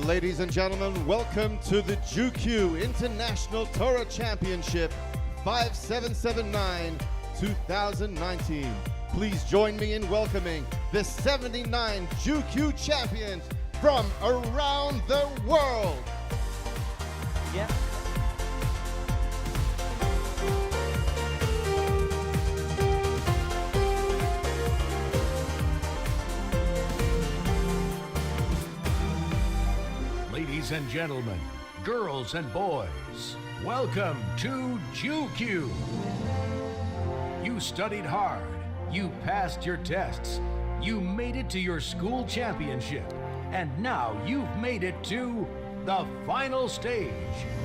Ladies and gentlemen, welcome to the JewQ International Torah Championship 5779 2019. Please join me in welcoming the 79 JewQ champions from around the world. Yeah. Ladies and gentlemen, girls and boys, welcome to JewQ. You studied hard, you passed your tests, you made it to your school championship, and now you've made it to the final stage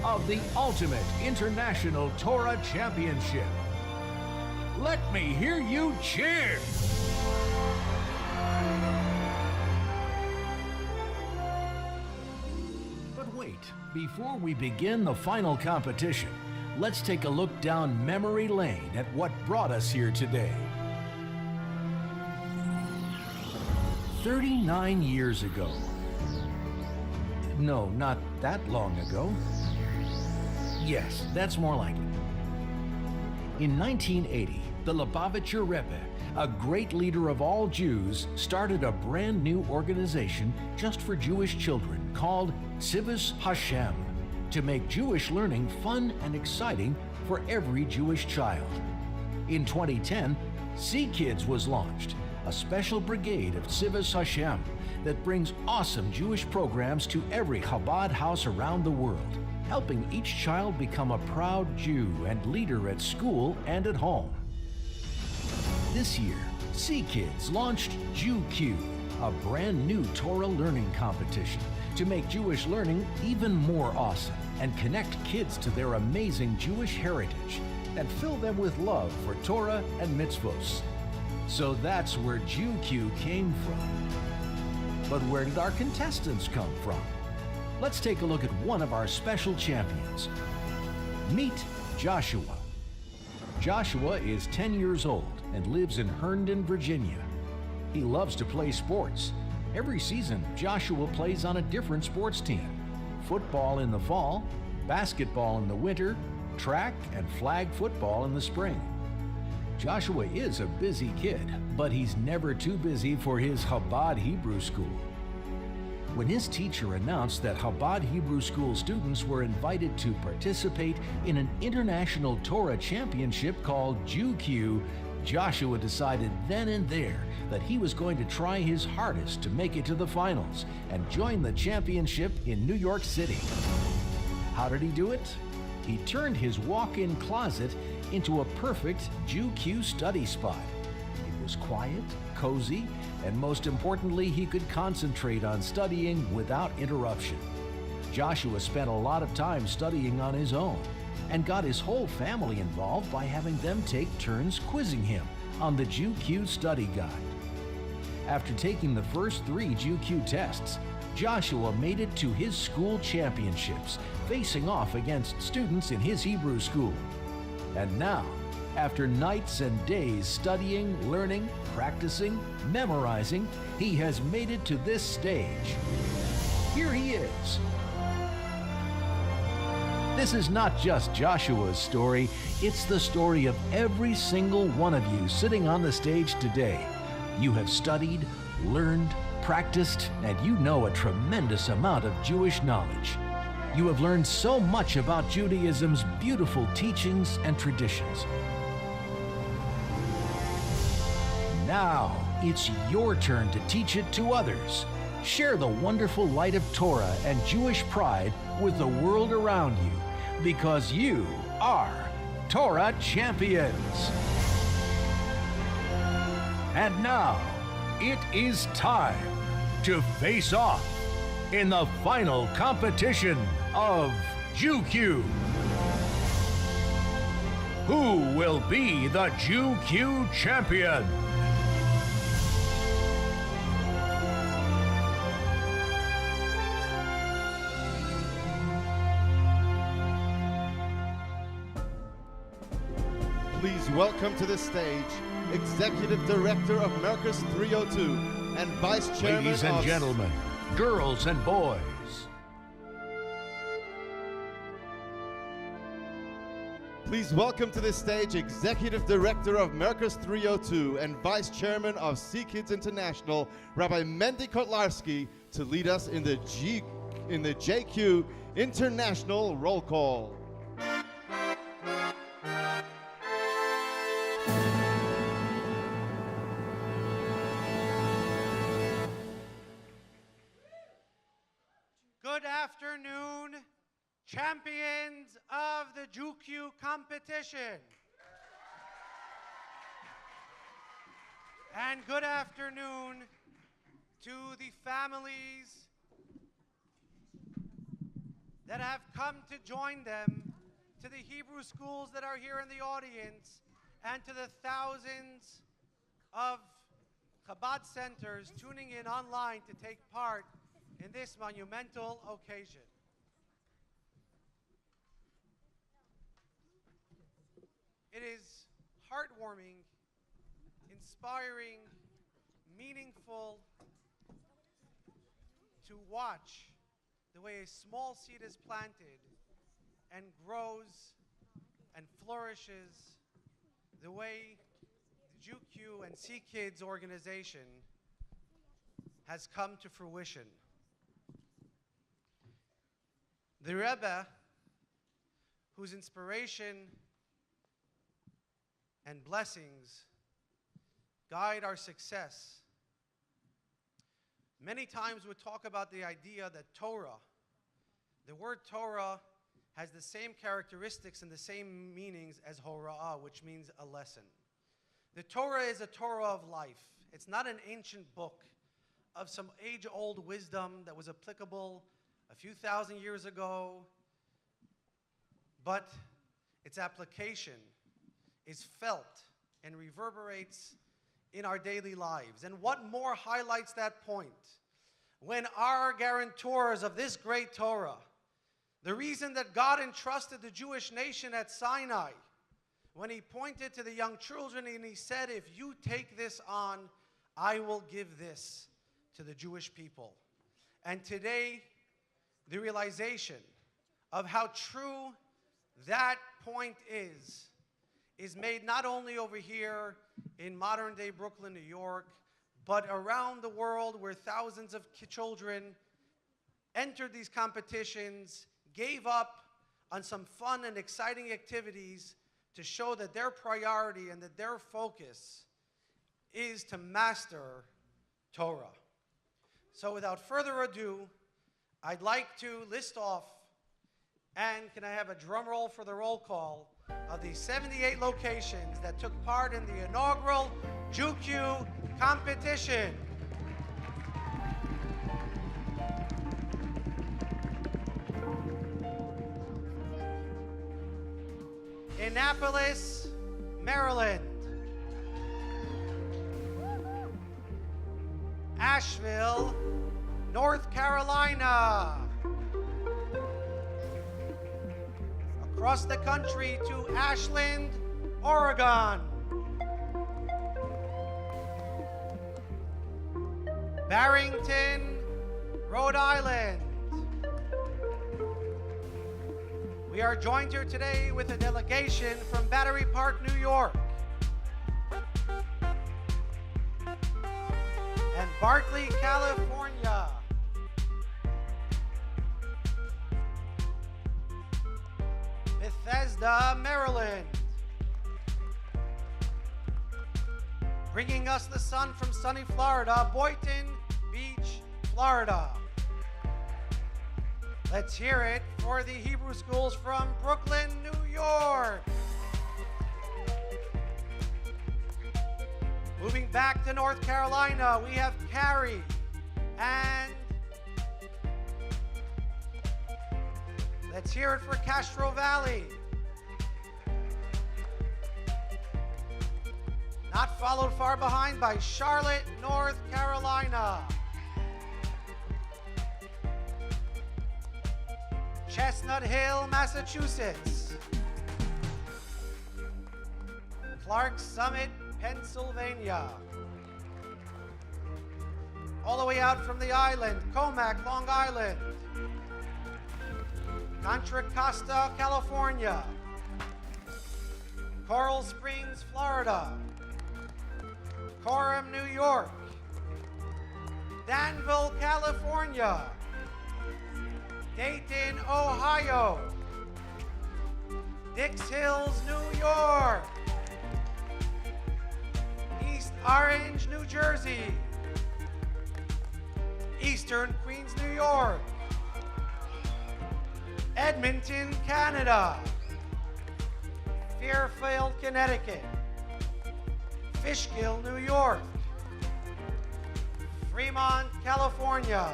of the ultimate International Torah Championship. Let me hear you cheer! But wait, before we begin the final competition, let's take a look down memory lane at what brought us here today. 39 years ago. No, not that long ago. Yes, that's more like it. In 1980, the Lubavitcher Rebbe, a great leader of all Jews, started a brand new organization just for Jewish children called CKids Hashem to make Jewish learning fun and exciting for every Jewish child. In 2010, CKids was launched, a special brigade of CKids Hashem that brings awesome Jewish programs to every Chabad house around the world, helping each child become a proud Jew and leader at school and at home. This year, CKids launched JewQ, a brand new Torah learning competition to make Jewish learning even more awesome and connect kids to their amazing Jewish heritage and fill them with love for Torah and mitzvos. So that's where JewQ came from. But where did our contestants come from? Let's take a look at one of our special champions. Meet Joshua. Joshua is 10 years old and lives in Herndon, Virginia. He loves to play sports. Every season, Joshua plays on a different sports team. Football in the fall, basketball in the winter, track and flag football in the spring. Joshua is a busy kid, but he's never too busy for his Chabad Hebrew School. When his teacher announced that Chabad Hebrew School students were invited to participate in an international Torah championship called JewQ, Joshua decided then and there that he was going to try his hardest to make it to the finals and join the championship in New York City. How did he do it? He turned his walk-in closet into a perfect JewQ study spot. It was quiet, cozy, and most importantly, he could concentrate on studying without interruption. Joshua spent a lot of time studying on his own and got his whole family involved by having them take turns quizzing him on the JewQ study guide. After taking the first 3 JewQ tests, Joshua made it to his school championships, facing off against students in his Hebrew school. And now, after nights and days studying, learning, practicing, memorizing, he has made it to this stage. Here he is. This is not just Joshua's story, it's the story of every single one of you sitting on the stage today. You have studied, learned, practiced, and you know a tremendous amount of Jewish knowledge. You have learned so much about Judaism's beautiful teachings and traditions. Now, it's your turn to teach it to others. Share the wonderful light of Torah and Jewish pride with the world around you, because you are Torah champions. And now, it is time to face off in the final competition of JewQ. Who will be the JewQ champion? Please welcome to the stage Executive Director of Mercus 302 and Vice Chairman Ladies and of... gentlemen, girls and boys, Please welcome to the stage Executive Director of Merkos 302 and Vice Chairman of CKids International, Rabbi Mendy Kotlarski, to lead us in the JewQ International Roll Call. Good afternoon, champions of the JewQ competition. And good afternoon to the families that have come to join them, to the Hebrew schools that are here in the audience, and to the thousands of Chabad centers tuning in online to take part in this monumental occasion. It is heartwarming, inspiring, meaningful to watch the way a small seed is planted and grows and flourishes, the way the JewQ and CKids organization has come to fruition. The Rebbe, whose inspiration and blessings guide our success, many times we talk about the idea that Torah, the word Torah, has the same characteristics and the same meanings as Hora'ah, which means a lesson. The Torah is a Torah of life. It's not an ancient book of some age-old wisdom that was applicable a few thousand years ago, but its application is felt and reverberates in our daily lives. And what more highlights that point? When our guarantors of this great Torah, the reason that God entrusted the Jewish nation at Sinai, when he pointed to the young children and he said, if you take this on, I will give this to the Jewish people. And today, the realization of how true that point is made not only over here in modern-day Brooklyn, New York, but around the world where thousands of children entered these competitions, gave up on some fun and exciting activities to show that their priority and that their focus is to master Torah. So without further ado, I'd like to list off, and can I have a drum roll for the roll call, of the 78 locations that took part in the inaugural JewQ competition. Annapolis, Maryland. Asheville, North Carolina. Across the country to Ashland, Oregon. Barrington, Rhode Island. We are joined here today with a delegation from Battery Park, New York. And Bartley, California. Bethesda, Maryland. Bringing us the sun from sunny Florida, Boynton Beach, Florida. Let's hear it for the Hebrew schools from Brooklyn, New York. Moving back to North Carolina, we have Cary and let's hear it for Castro Valley. Not followed far behind by Charlotte, North Carolina. Chestnut Hill, Massachusetts. Clark Summit, Pennsylvania. All the way out from the island, Comac, Long Island. Contra Costa, California. Coral Springs, Florida. Coram, New York. Danville, California. Dayton, Ohio. Dix Hills, New York. East Orange, New Jersey. Eastern Queens, New York. Edmonton, Canada. Fairfield, Connecticut. Fishkill, New York. Fremont, California.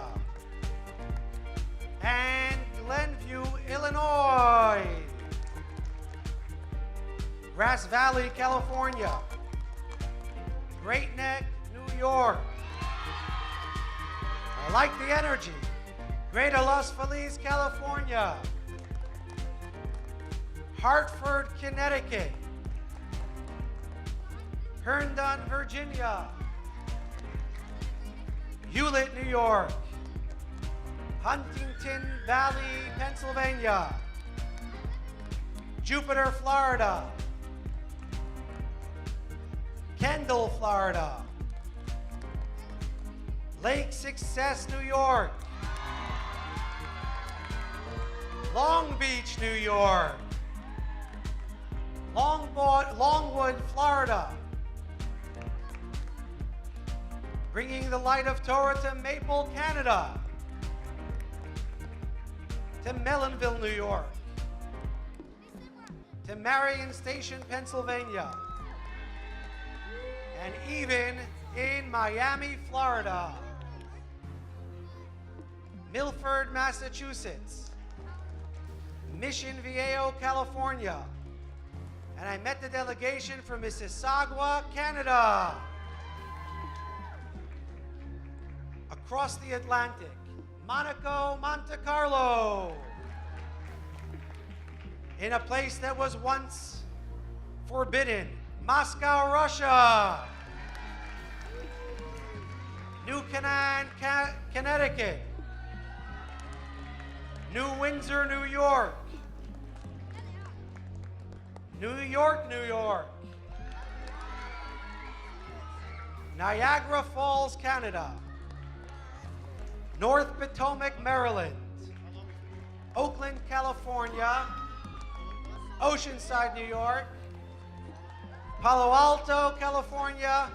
And Glenview, Illinois. Grass Valley, California. Great Neck, New York. I like the energy. Greater Los Feliz, California. Hartford, Connecticut. Herndon, Virginia. Hewlett, New York. Huntington Valley, Pennsylvania. Jupiter, Florida. Kendall, Florida. Lake Success, New York. Long Beach, New York. Longwood, Florida. Bringing the light of Torah to Maple, Canada. To Mellonville, New York. To Marion Station, Pennsylvania. And even in Miami, Florida. Milford, Massachusetts. Mission Viejo, California. And I met the delegation from Mississauga, Canada. Across the Atlantic, Monaco, Monte Carlo. In a place that was once forbidden, Moscow, Russia. New Canaan, Connecticut. New Windsor, New York. New York, New York. Niagara Falls, Canada. North Potomac, Maryland. Oakland, California. Oceanside, New York. Palo Alto, California.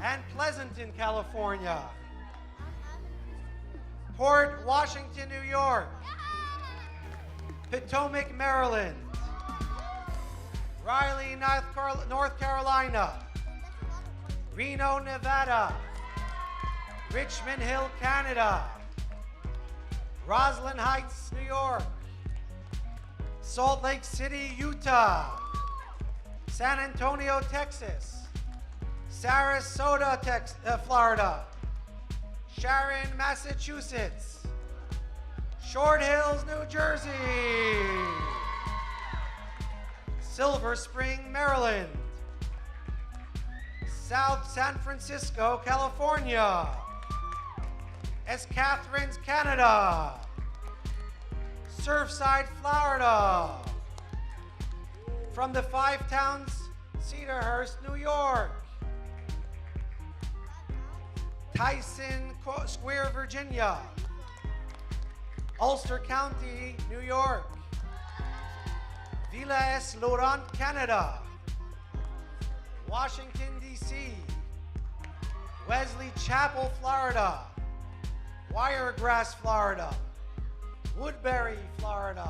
And Pleasanton, California. Port Washington, New York. Potomac, Maryland. Raleigh, North Carolina. Reno, Nevada. Richmond Hill, Canada. Roslyn Heights, New York. Salt Lake City, Utah. San Antonio, Texas. Sarasota, Florida. Sharon, Massachusetts. Short Hills, New Jersey. Silver Spring, Maryland. South San Francisco, California. S. Catharines, Canada. Surfside, Florida. From the Five Towns, Cedarhurst, New York. Tyson Square, Virginia. Ulster County, New York. Villers-Laurent, Canada. Washington, D.C. Wesley Chapel, Florida. Wiregrass, Florida. Woodbury, Florida.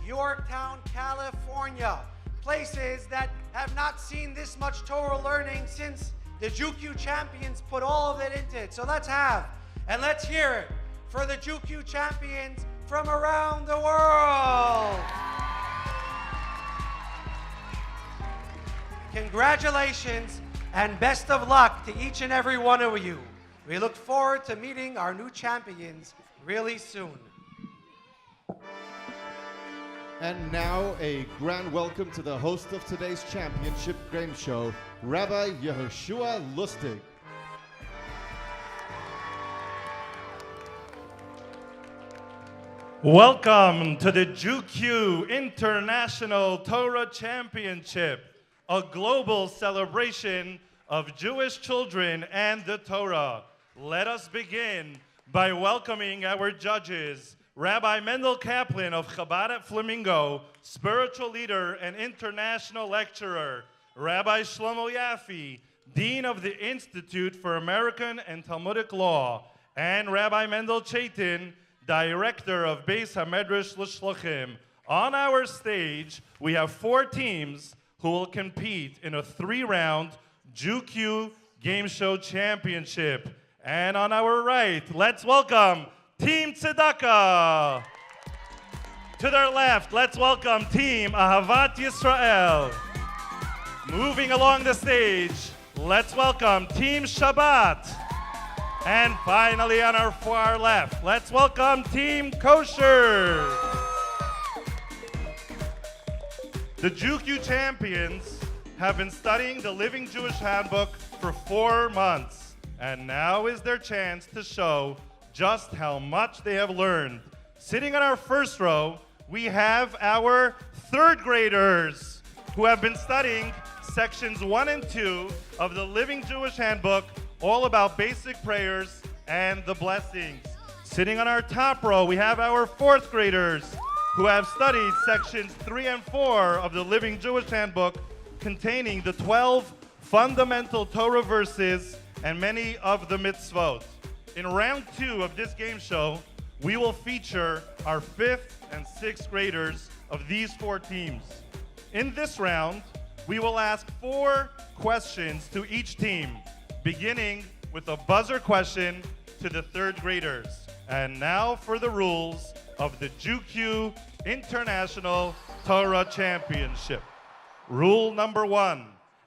Yorktown, California. Places that have not seen this much Torah learning since the JewQ champions put all of it into it. So let's have and let's hear it for the JewQ champions from around the world. Congratulations and best of luck to each and every one of you. We look forward to meeting our new champions really soon. And now a grand welcome to the host of today's championship game show, Rabbi Yehoshua Lustig. Welcome to the JewQ International Torah Championship, a global celebration of Jewish children and the Torah. Let us begin by welcoming our judges, Rabbi Mendel Kaplan of Chabad at Flamingo, spiritual leader and international lecturer, Rabbi Shlomo Yaffe, Dean of the Institute for American and Talmudic Law, and Rabbi Mendel Chaitin, Director of Beis HaMedrash L'Shluchim. On our stage, we have 4 teams who will compete in a 3-round JewQ Game Show Championship. And on our right, let's welcome Team Tzedakah. To their left, let's welcome Team Ahavat Yisrael. Moving along the stage, let's welcome Team Shabbat. And finally, on our far left, let's welcome Team Kosher. The JewQ champions have been studying the Living Jewish Handbook for 4 months, and now is their chance to show just how much they have learned. Sitting on our first row, we have our 3rd graders who have been studying sections 1 and 2 of the Living Jewish Handbook, all about basic prayers and the blessings. Sitting on our top row, we have our 4th graders who have studied sections 3 and 4 of the Living Jewish Handbook, containing the 12 fundamental Torah verses and many of the mitzvot. In round 2 of this game show, we will feature our 5th and 6th graders of these 4 teams. In this round, we will ask 4 questions to each team, beginning with a buzzer question to the 3rd graders. And now for the rules of the JewQ International Torah Championship. Rule number 1,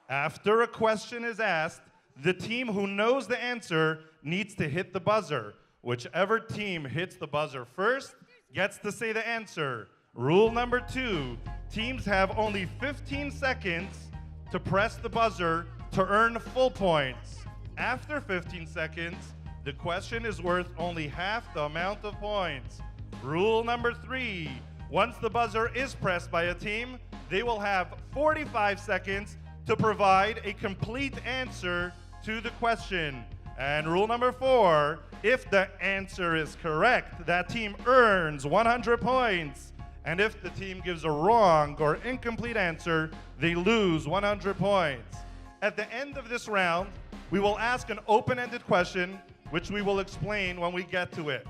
after a question is asked, the team who knows the answer needs to hit the buzzer. Whichever team hits the buzzer first gets to say the answer. Rule number 2, teams have only 15 seconds to press the buzzer to earn full points. After 15 seconds, the question is worth only half the amount of points. Rule number 3, once the buzzer is pressed by a team, they will have 45 seconds to provide a complete answer to the question. And rule number 4, if the answer is correct, that team earns 100 points. And if the team gives a wrong or incomplete answer, they lose 100 points. At the end of this round, we will ask an open-ended question, which we will explain when we get to it.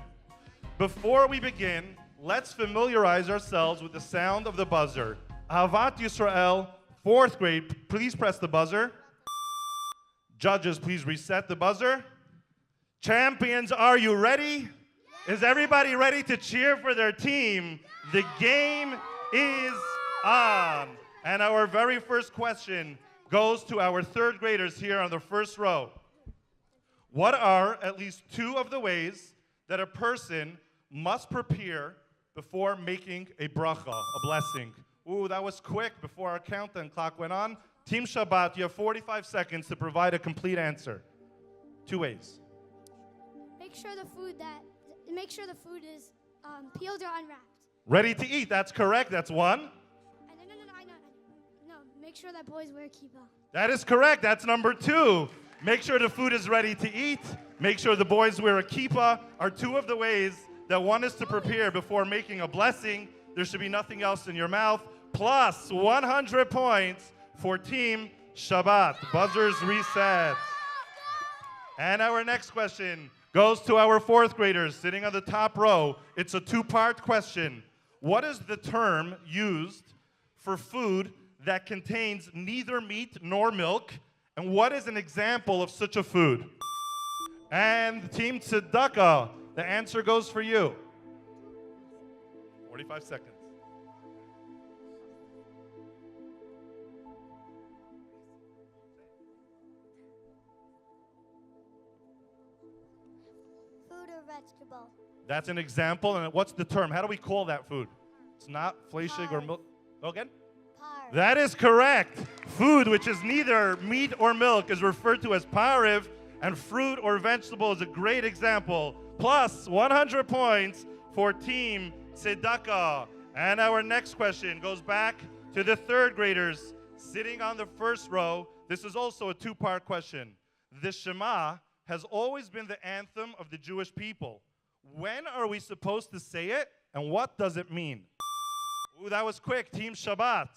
Before we begin, let's familiarize ourselves with the sound of the buzzer. Ahavat Yisrael, 4th grade, please press the buzzer. Judges, please reset the buzzer. Champions, are you ready? Is everybody ready to cheer for their team? The game is on. And our very first question goes to our 3rd graders here on the first row. What are at least 2 of the ways that a person must prepare before making a bracha, a blessing? Ooh, that was quick before our countdown clock went on. Team Shabbat, you have 45 seconds to provide a complete answer. 2 ways. Make sure the food is peeled or unwrapped. Ready to eat, that's correct, that's 1. No, make sure that boys wear kippah. That is correct, that's number 2. Make sure the food is ready to eat. Make sure the boys wear a kippah are 2 of the ways that one is to prepare before making a blessing. There should be nothing else in your mouth. Plus 100 points for Team Shabbat. Buzzers reset. And our next question goes to our 4th graders sitting on the top row. It's a 2-part question. What is the term used for food that contains neither meat nor milk? And what is an example of such a food? And Team Tzedakah, the answer goes for you. 45 seconds. Food or vegetable? That's an example. And what's the term? How do we call that food? It's not fleischig or milk. Again? Parv. That is correct. Food which is neither meat or milk is referred to as parv, and fruit or vegetable is a great example. Plus 100 points for Team tzedakah. And our next question goes back to the third graders sitting on the first row. This is also a two-part question. The Shema has always been the anthem of the Jewish people. When are we supposed to say it, and what does it mean? Ooh, that was quick. Team Shabbat.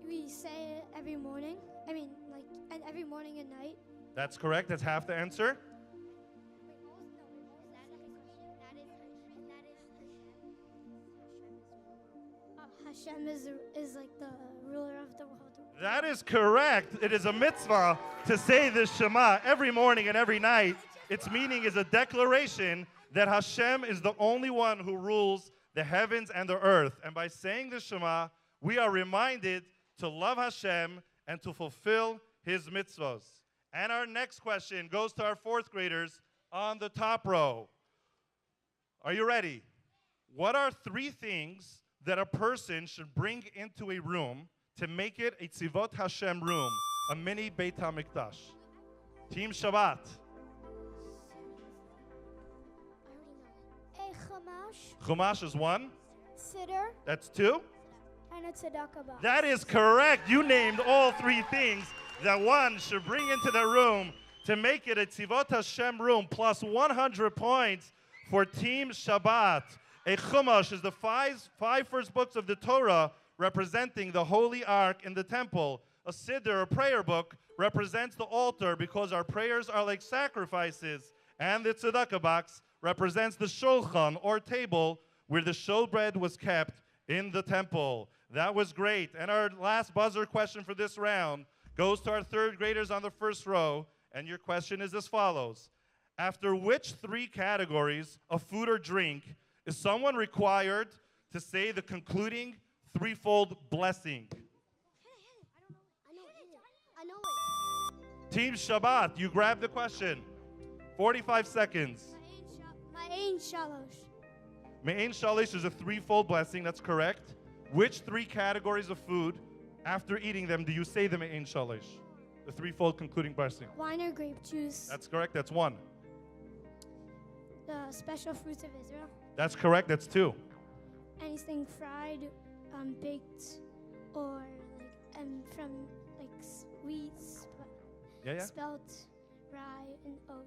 We say it every morning. And every morning and night. That's correct. That's half the answer. Hashem is like the ruler of the world. That is correct. It is a mitzvah to say the Shema every morning and every night. Its meaning is a declaration that Hashem is the only one who rules the heavens and the earth. And by saying the Shema, we are reminded to love Hashem and to fulfill His mitzvahs. And our next question goes to our fourth graders on the top row. Are you ready? What are three things that a person should bring into a room to make it a Tzivot Hashem room, a mini Beit HaMikdash? Team Shabbat. A chumash, Chumash is one. siddur, That's two. and a tzedakah box. That is correct. You named all three things that one should bring into the room to make it a Tzivot Hashem room, plus 100 points for Team Shabbat. A Chumash is the five first books of the Torah representing the Holy Ark in the temple. A Siddur, a prayer book, represents the altar because our prayers are like sacrifices. And the Tzedakah box represents the Shulchan, or table, where the showbread was kept in the temple. That was great. And our last buzzer question for this round goes to our third graders on the first row. And your question is as follows. After which three categories of food or drink is someone required to say the concluding threefold blessing? I know it. Team Shabbat, you grab the question. 45 seconds. Ma'ain shalosh. Me'ein shalish is a threefold blessing. That's correct. Which three categories of food, after eating them, do you say the Me'ein shalish? The threefold concluding blessing. Wine or grape juice. That's correct. That's one. The special fruits of Israel. That's correct. That's two. Anything fried, baked, or from wheat, Yeah. spelt, rye, and oat.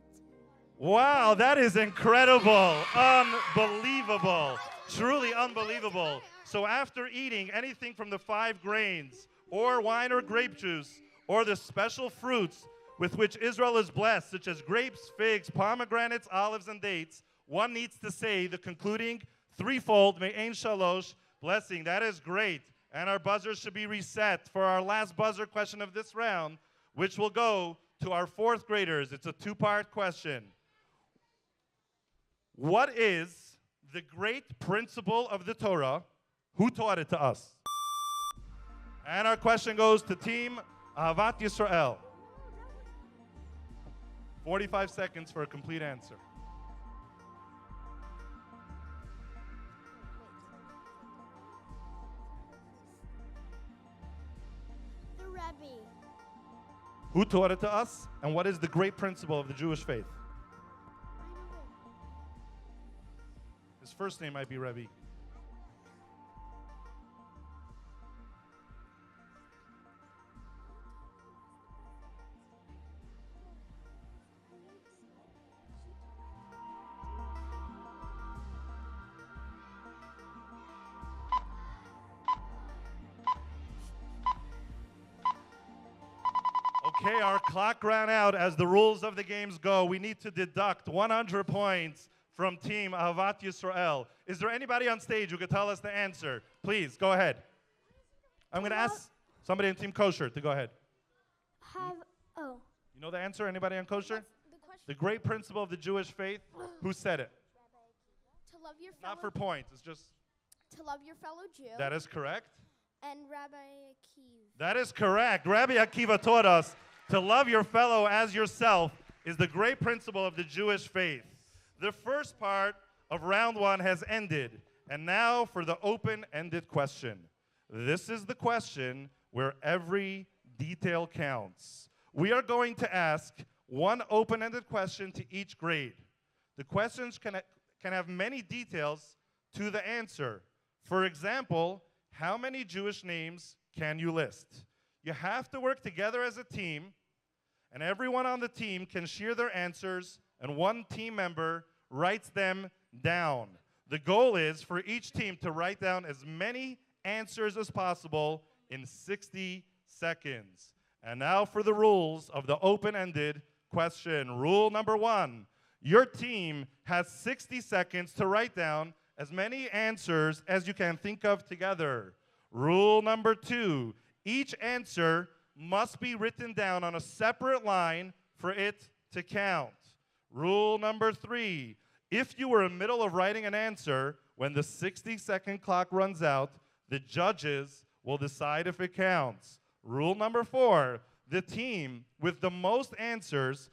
Wow, that is incredible. Unbelievable. Truly unbelievable. So after eating anything from the 5 grains, or wine or grape juice, or the special fruits with which Israel is blessed, such as grapes, figs, pomegranates, olives, and dates, one needs to say the concluding threefold Me'ein Shalosh blessing. That is great. And our buzzers should be reset for our last buzzer question of this round, which will go to our fourth graders. It's a two-part question. What is the great principle of the Torah? Who taught it to us? And our question goes to Team Ahavat Yisrael. 45 seconds for a complete answer. The Rebbe. Who taught it to us? And what is the great principle of the Jewish faith? His first name might be Rebbe. Okay, our clock ran out. As the rules of the games go, we need to deduct 100 points from Team Ahavat Yisrael. Is there anybody on stage who could tell us the answer? Please, go ahead. I'm going to ask somebody on Team Kosher to go ahead. You know the answer? Anybody on Kosher? The great principle of the Jewish faith. Who said it? To love your fellow, Not for points. It's just... to love your fellow Jew. That is correct. And Rabbi Akiva. That is correct. Rabbi Akiva taught us to love your fellow as yourself is the great principle of the Jewish faith. The first part of round one has ended. And now for the open-ended question. This is the question where every detail counts. We are going to ask one open-ended question to each grade. The questions can have many details to the answer. For example, how many Jewish names can you list? You have to work together as a team, and everyone on the team can share their answers, and one team member writes them down. The goal is for each team to write down as many answers as possible in 60 seconds. And now for the rules of the open-ended question. Rule number 1, your team has 60 seconds to write down as many answers as you can think of together. Rule number 2, each answer must be written down on a separate line for it to count. Rule number 3, if you were in the middle of writing an answer, when the 60-second clock runs out, the judges will decide if it counts. Rule number 4, the team with the most answers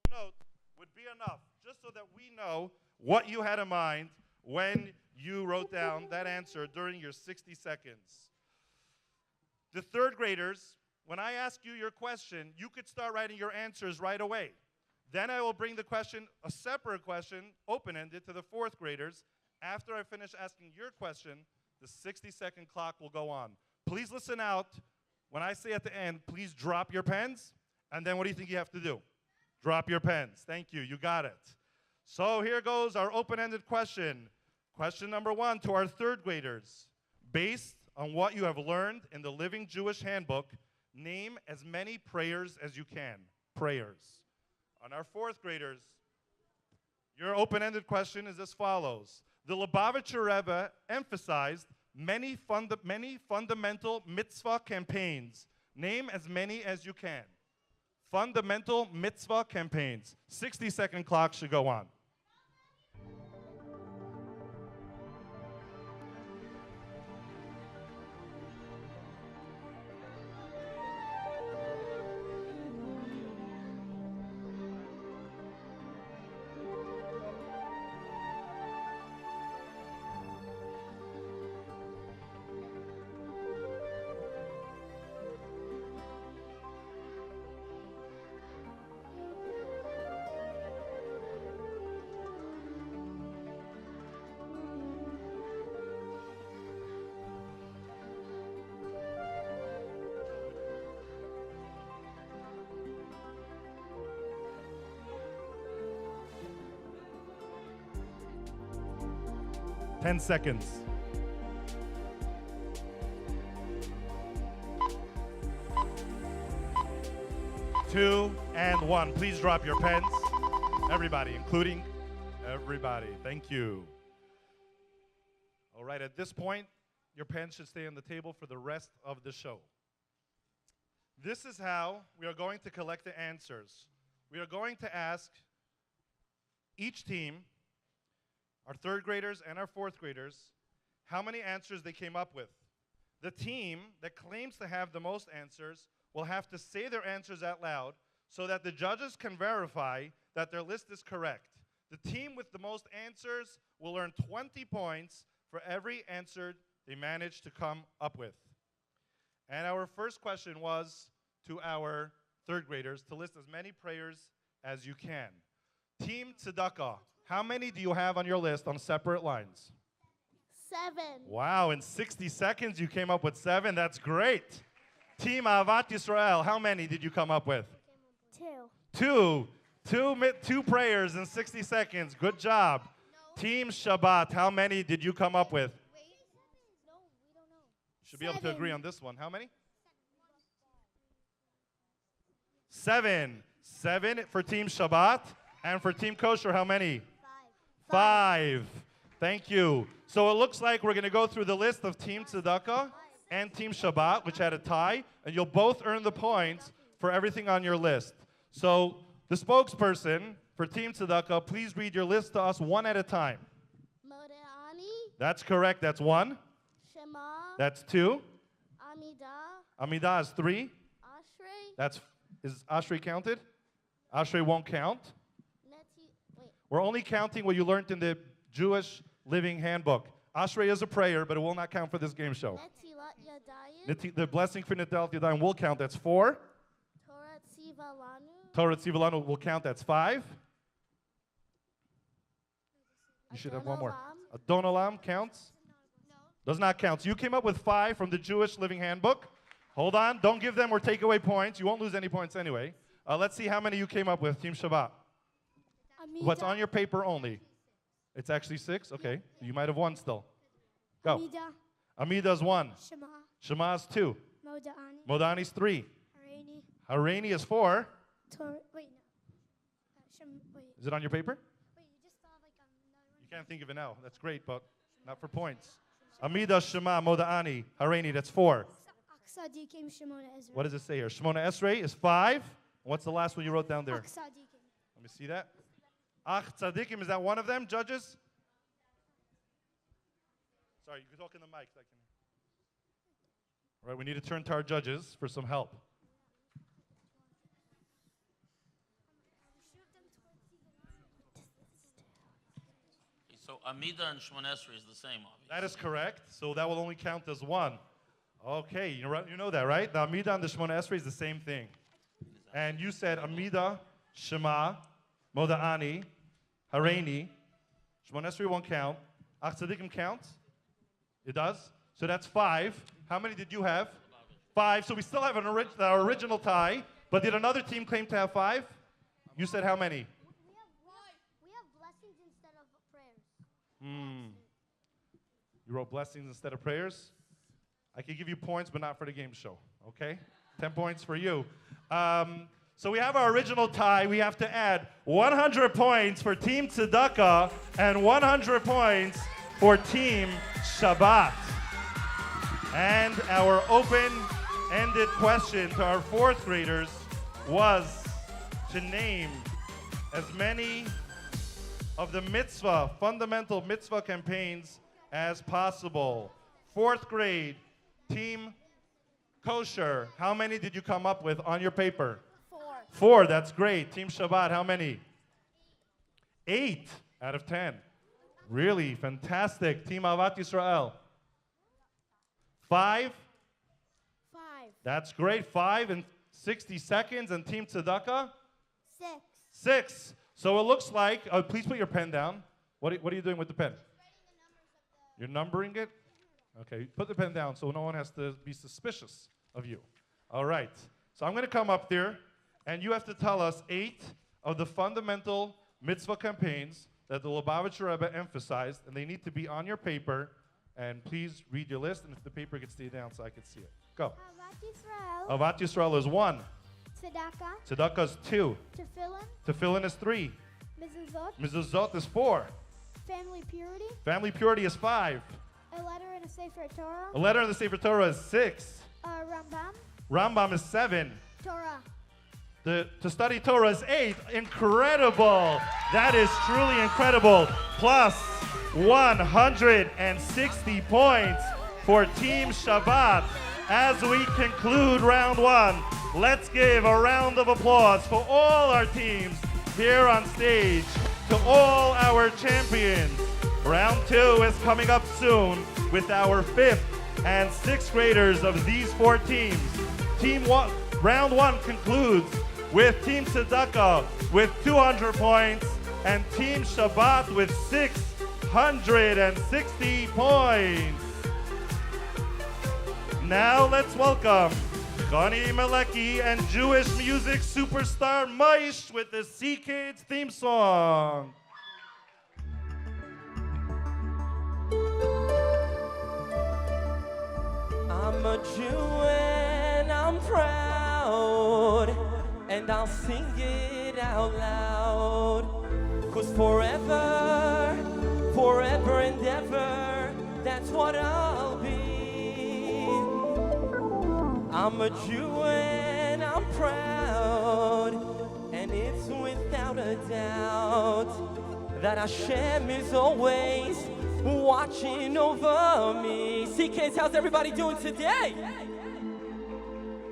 note would be enough, just so that we know what you had in mind when you wrote down that answer during your 60 seconds. The third graders, when I ask you your question, you could start writing your answers right away. Then I will bring the question, a separate question, open-ended, to the fourth graders. After I finish asking your question, the 60-second clock will go on. Please listen out. When I say at the end, please drop your pens, and then what do you think you have to do? Drop your pens. Thank you. You got it. So here goes our open-ended question. Question number 1 to our third graders. Based on what you have learned in the Living Jewish Handbook, name as many prayers as you can. Prayers. On our fourth graders, your open-ended question is as follows. The Lubavitcher Rebbe emphasized many fundamental mitzvah campaigns. Name as many as you can. Fundamental mitzvah campaigns. 60-second clock should go on. Ten seconds. Two and one. Please drop your pens. Everybody, including everybody. Thank you. All right, at this point, your pens should stay on the table for the rest of the show. This is how we are going to collect the answers. We are going to ask each team, our third graders and our fourth graders, how many answers they came up with. The team that claims to have the most answers will have to say their answers out loud so that the judges can verify that their list is correct. The team with the most answers will earn 20 points for every answer they manage to come up with. And our first question was to our third graders to list as many prayers as you can. Team Tzedakah, how many do you have on your list on separate lines? 7. Wow, in 60 seconds you came up with 7. That's great. Team Ahavat Yisrael, how many did you come up with? 2. Two prayers in 60 seconds. Good job. No. Team Shabbat, how many did you come up with? Wait. No, we don't know. Should be able to 7. agree on this one. How many? 7. 7 for Team Shabbat. And for Team Kosher, how many? 5. 5. Thank you. So it looks like we're going to go through the list of Team Tzedakah and Team Shabbat, which had a tie, and you'll both earn the points for everything on your list. So the spokesperson for Team Tzedakah, please read your list to us one at a time. Modani, That's correct. That's one. Shema, That's two. Amidah, Amidah is three. Ashrei, Is Ashrei counted? Ashrei won't count. Neti, wait, We're only counting what you learned in the Jewish Living Handbook. Ashrei is a prayer, but it will not count for this game show. Netilat Yadayim, The blessing for Netilat Yadayim will count. That's four. Torah Tziva Lanu, Torah Tziva Lanu will count. That's five. You should have one more. Adon Olam counts? Does not count. So you came up with five from the Jewish Living Handbook. Hold on. Don't give them or take away points. You won't lose any points anyway. Let's see how many you came up with, Team Shabbat. What's on your paper only? It's actually six? Okay. You might have won still. Go. Amida's one. Shema, Shema's two. Modani, Modani's three. Hareini, Harani is four. Torah. Wait, no. Wait. Is it on your paper? Wait, you just thought like another one. You can't think of it now. That's great, but not for points. Amida, Shema, Modani, Harani, that's four. Aksadikim, Shemona Ezra. What does it say here? Shemona Esrei is five. What's the last one you wrote down there? Aksadikim. Let me see that. Ach Tzadikim, is that one of them, judges? Sorry, you can talk in the mic. All right, we need to turn to our judges for some help. So Amida and Shmon Esrei is the same, obviously. That is correct. So that will only count as one. Okay, you know that, right? The Amida and the Shemona Esrei is the same thing. And you said Amida, Shema, Moda'ani, Hareini. Shemona Esrei won't count. Ach Tzadikim counts? It does? So that's five. How many did you have? Five. So we still have our original tie. But did another team claim to have five? You said how many? we have blessings instead of prayers. You wrote blessings instead of prayers? I could give you points, but not for the game show, okay? 10 points for you. So we have our original tie. We have to add 100 points for Team Tzedakah and 100 points for Team Shabbat. And our open-ended question to our fourth graders was to name as many of the mitzvah, fundamental mitzvah campaigns as possible. Fourth grade, Team Kosher, how many did you come up with on your paper? 4. 4, that's great. Team Shabbat, how many? 8 out of 10. Really fantastic. Team Avat Yisrael. 5? 5. That's great. 5 in 60 seconds. And Team Tzedakah? 6. 6. So it looks like, please put your pen down. What are you doing with the pen? You're numbering it? Okay, put the pen down so no one has to be suspicious of you. All right. So I'm going to come up there, and you have to tell us 8 of the fundamental mitzvah campaigns that the Lubavitcher Rebbe emphasized, and they need to be on your paper. And please read your list, and if the paper could stay down so I could see it. Go. Avat Yisrael. Avat Yisrael is 1. Tzedakah. Tzedakah is 2. Tefillin. Tefillin is 3. Mezuzot. Mezuzot is 4. Family purity. Family purity is 5. A letter in a Sefer Torah. A letter in the Sefer Torah is 6. Rambam. Rambam is 7. Torah. To study Torah is 8. Incredible. That is truly incredible. Plus 160 points for Team Shabbat. As we conclude round 1, let's give a round of applause for all our teams here on stage, to all our champions. Round 2 is coming up soon with our 5th and 6th graders of these 4 teams. Round 1 concludes with Team Tzedakah with 200 points and Team Shabbat with 660 points. Now let's welcome Chani Maleki and Jewish music superstar Maish with the CKids theme song. I'm a Jew and I'm proud, and I'll sing it out loud. 'Cause forever forever and ever, that's what I'll be. I'm a Jew and I'm proud, and it's without a doubt that Hashem is always watching over me. CKids, how's everybody doing today?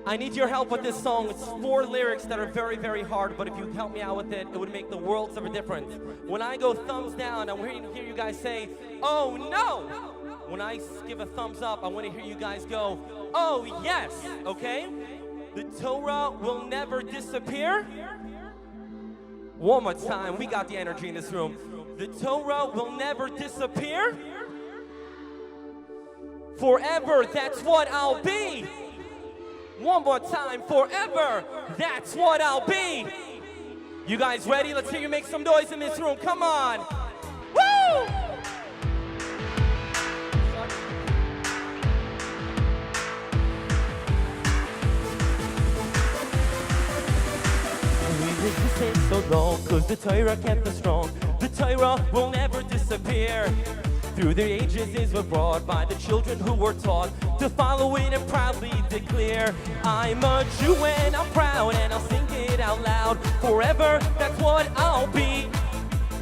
I need your help with this song. It's 4 lyrics that are very, very hard, but if you help me out with it, it would make the world of a difference. When I go thumbs down, I want to hear you guys say, oh no! When I give a thumbs up, I want to hear you guys go, oh yes, okay? The Torah will never disappear. One more time, we got the energy in this room. The Torah will never disappear. Forever, that's what I'll be. One more time, forever, that's what I'll be. You guys ready? Let's hear you make some noise in this room. Come on. Woo! We resisted so long, cause the Torah kept us strong. The Torah will never disappear. Through the ages it was brought by the children who were taught to follow it and proudly declare, I'm a Jew and I'm proud, and I'll sing it out loud. Forever, that's what I'll be.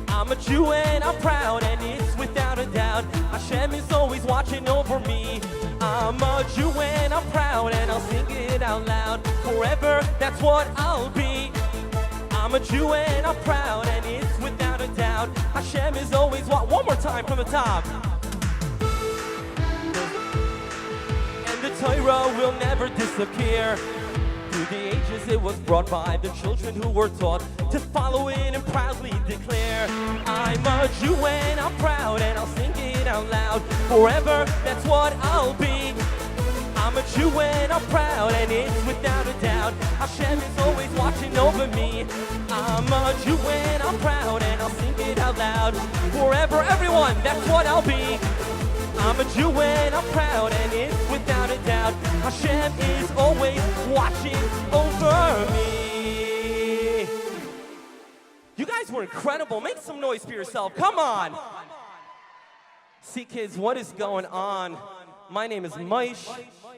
I'm a Jew and I'm proud, and it's without a doubt Hashem is always watching over me. I'm a Jew and I'm proud, and I'll sing it out loud. Forever, that's what I'll be. I'm a Jew and I'm proud, and it's without a doubt Hashem is always one more time from the top. And the Torah will never disappear. Through the ages it was brought by the children who were taught to follow it and proudly declare, I'm a Jew and I'm proud, and I'll sing it out loud. Forever, that's what I'll be. I'm a Jew and I'm proud, and it's without a doubt Hashem is always watching over me. I'm a Jew and I'm proud, and I'll sing it out loud. Forever, everyone, that's what I'll be. I'm a Jew and I'm proud, and it's without a doubt Hashem is always watching over me. You guys were incredible. Make some noise for yourself. Come on. See, kids, what is going on? My name is Maish.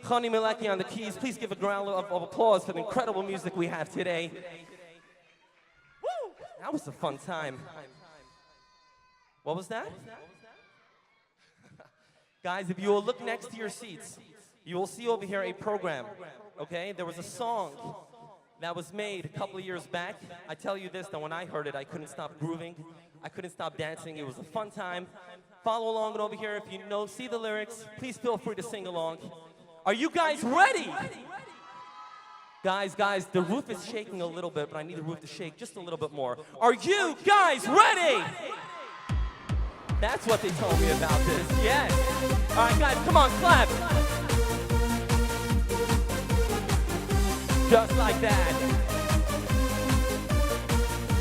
Chani Mileki on the keys. Please give a round of applause for the incredible music we have today. Woo! That was a fun time. What was that? Guys, if you will look next to your seats, you will see over here a program, okay? There was a song that was made a couple of years back. I tell you this, that when I heard it, I couldn't stop grooving. I couldn't stop dancing. It was a fun time. Follow along over here. If you know, see the lyrics, please feel free to sing along. Are you guys ready? Guys, the roof is shaking a little bit, but I need the roof to shake just a little bit more. Are you guys ready? That's what they told me about this, yes. All right, guys, come on, clap. Just like that.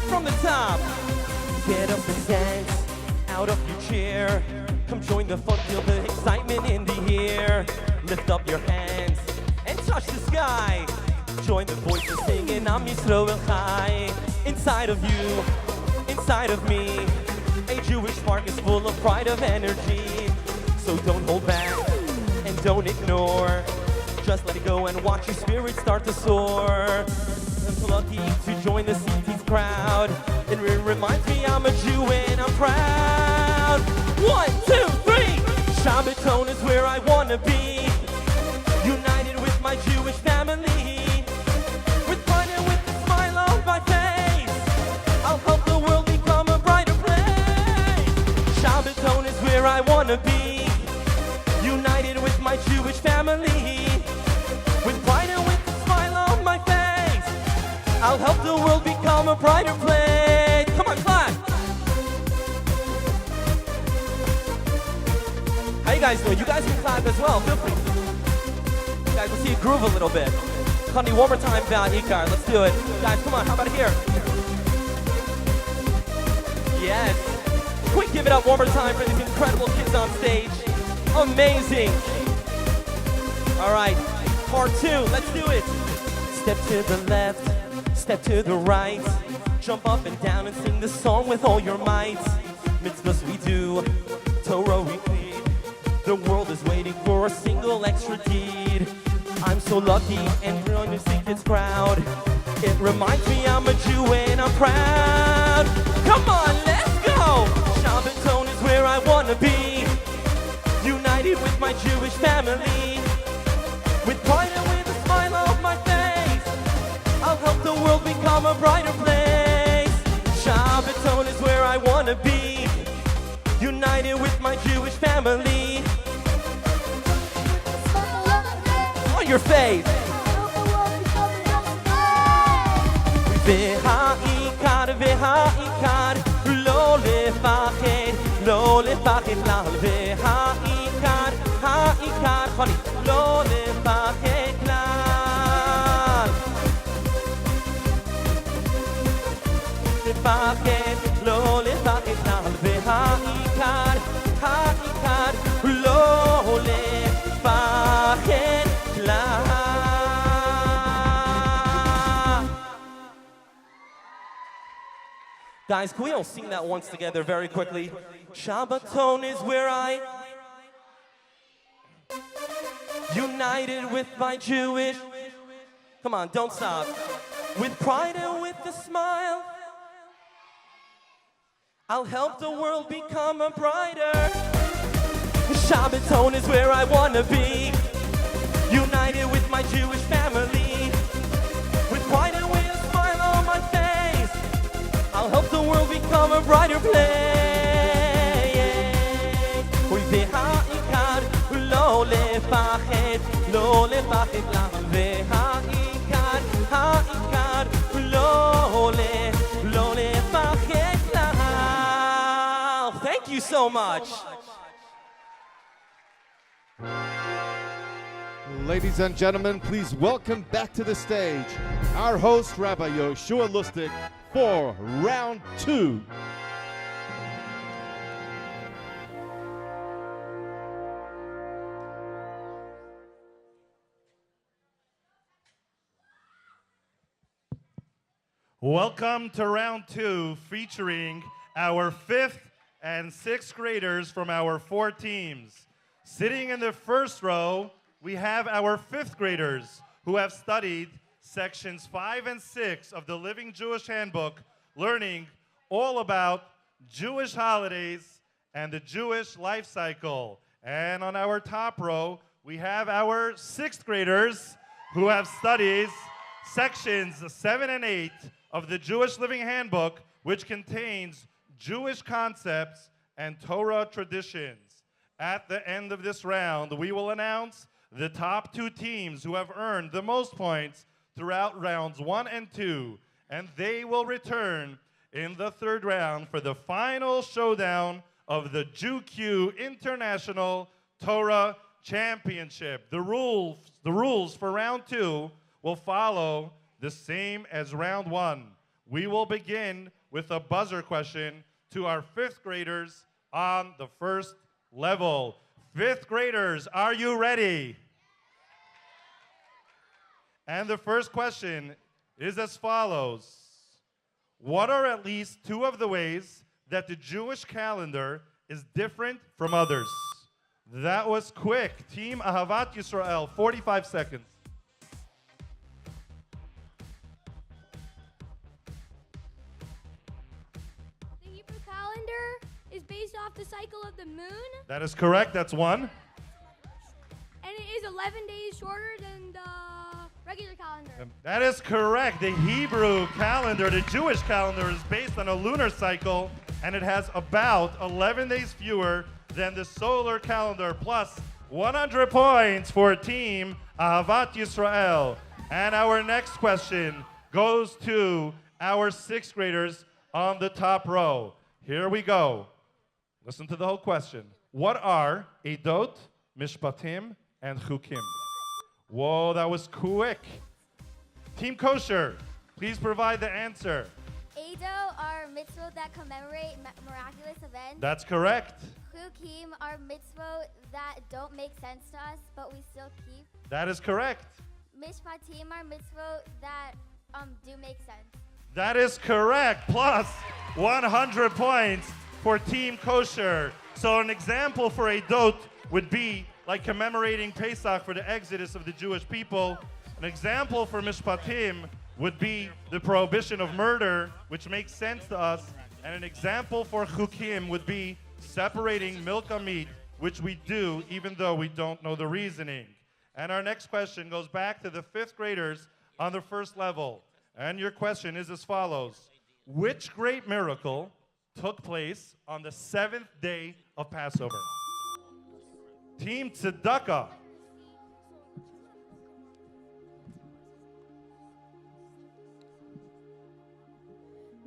From the top. Get up and dance out of your chair. Come join the fun, feel the excitement in the air. Lift up your hands and touch the sky. Join the voices singing, Am Yisrael Chai. Inside of you, inside of me, a Jewish spark is full of pride of energy. So don't hold back and don't ignore. Just let it go and watch your spirit start to soar. I'm so lucky to join the CKids crowd. It reminds me I'm a Jew and I'm proud. 1, 2, 3. Shabbaton is where I want to be. United with my Jewish family. With pride and with a smile on my face. I'll help the world become a brighter place. Shabbaton is where I want to be. United with my Jewish family. With pride and with a smile on my face. I'll help the world become a brighter place. Come on, clap. How you guys doing? You guys can clap as well. Feel free. You guys, let's see you groove a little bit. Honey, one more time, Val Ikar. Let's do it. Guys, come on. How about here? Yes. Quick, give it up one more time for these incredible kids on stage. Amazing. All right. Part 2. Let's do it. Step to the left. Step to the right. Jump up and down and sing the song with all your might. Mitzvahs we do Torah we plead. The world is waiting for a single extra deed. I'm so lucky and join the CKids crowd. It reminds me I'm a Jew and I'm proud. Come on, let's go! Shabbaton is where I wanna be. United with my Jewish family. With pride and with a smile on my face, I'll help the world become a brighter place. Shabbaton is where I wanna be. United with my Jewish family. On your face. והעיקר, והעיקר, לא לפחד, לא לפחד כלל. והעיקר, העיקר, חולי, לא לפחד כלל. לפחד, לא לפחד כלל. והעיקר, העיקר, לא לפחד כלל. Guys, can we all sing that once together very quickly? Shabbaton is where I united with my Jewish. Come on, don't stop. With pride and with a smile, I'll help the world become a brighter. Shabbaton is where I wanna be. United with my Jewish family. With pride and with a smile on my face, I'll help the world become a brighter place. והעיקר לא לפחד, לא לפחד כלל. והעיקר, העיקר לא לפחד כלל. Thank you so much. Ladies and gentlemen, please welcome back to the stage our host, Rabbi Yoshua Lustig, for round 2. Welcome to round 2, featuring our 5th and 6th graders from our 4 teams. Sitting in the first row, we have our 5th graders who have studied sections 5 and 6 of the Living Jewish Handbook, learning all about Jewish holidays and the Jewish life cycle. And on our top row, we have our 6th graders who have studied sections 7 and 8 of the Jewish Living Handbook, which contains Jewish concepts and Torah traditions. At the end of this round, we will announce the top 2 teams who have earned the most points throughout rounds 1 and 2, and they will return in the 3rd round for the final showdown of the JewQ International Torah Championship. The rules for round 2 will follow the same as round 1. We will begin with a buzzer question to our 5th graders on the first level. 5th graders, are you ready? And the first question is as follows. What are at least 2 of the ways that the Jewish calendar is different from others? That was quick. Team Ahavat Yisrael, 45 seconds. The Hebrew calendar is based off the cycle of the moon, That is correct. That's 1. and it is 11 days shorter than the regular calendar. That is correct. The Hebrew calendar, the Jewish calendar, is based on a lunar cycle, and it has about 11 days fewer than the solar calendar, plus 100 points for Team Ahavat Yisrael. And our next question goes to our 6th graders on the top row. Here we go. Listen to the whole question. What are Edot, Mishpatim, and Chukim? Whoa, that was quick. Team Kosher, please provide the answer. Edo are mitzvot that commemorate miraculous events. That's correct. Chukim are mitzvot that don't make sense to us, but we still keep. That is correct. Mishpatim are mitzvot that do make sense. That is correct. Plus 100 points for Team Kosher. So an example for a dot would be like commemorating Pesach for the exodus of the Jewish people. An example for Mishpatim would be the prohibition of murder, which makes sense to us. And an example for Chukim would be separating milk and meat, which we do even though we don't know the reasoning. And our next question goes back to the 5th graders on the first level. And your question is as follows. Which great miracle took place on the 7th day of Passover? Team Tzedakah.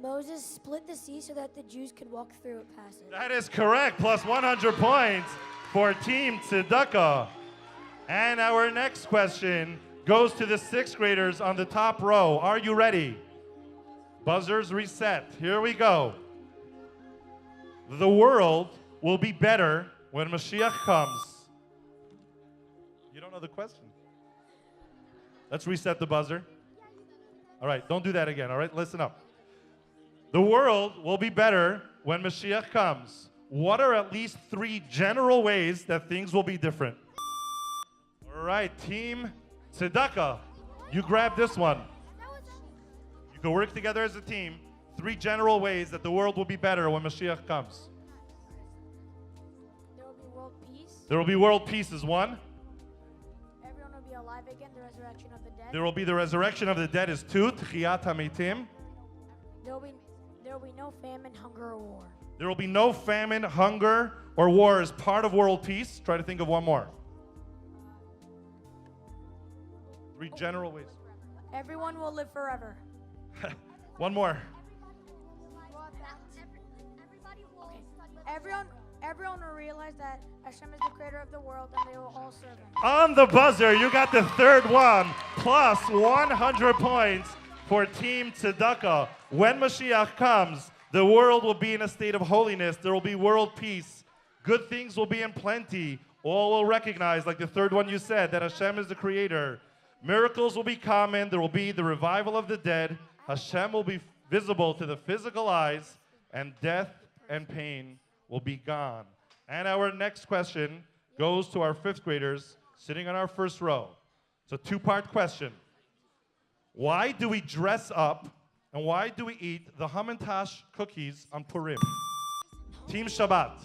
Moses split the sea so that the Jews could walk through it passage. That is correct. Plus 100 points for Team Tzedakah. And our next question goes to the 6th graders on the top row. Are you ready? Buzzers reset. Here we go. The world will be better when Mashiach comes. You don't know the question? Let's reset the buzzer. All right, don't do that again, all right? Listen up. The world will be better when Mashiach comes. What are at least 3 general ways that things will be different? All right, Team Tzedakah, you grab this one. You can work together as a team. 3 general ways that the world will be better when Mashiach comes. There will be world peace. There will be world peace is one. Everyone will be alive again, the resurrection of the dead. There will be the resurrection of the dead is 2. Tchiyat HaMeitim. There will be no famine, hunger, or war. There will be no famine, hunger, or war as part of world peace. Try to think of one more. 3 general ways. Everyone will live forever. One more. Everyone will realize that Hashem is the creator of the world and they will all serve him. On the buzzer, you got the 3rd one. Plus 100 points for Team Tzedakah. When Mashiach comes, the world will be in a state of holiness. There will be world peace. Good things will be in plenty. All will recognize, like the 3rd one you said, that Hashem is the creator. Miracles will be common. There will be the revival of the dead. Hashem will be visible to the physical eyes, and death and pain will be gone. And our next question goes to our 5th graders sitting on our first row. It's a 2-part question. Why do we dress up and why do we eat the Hamantash cookies on Purim? Team Shabbat.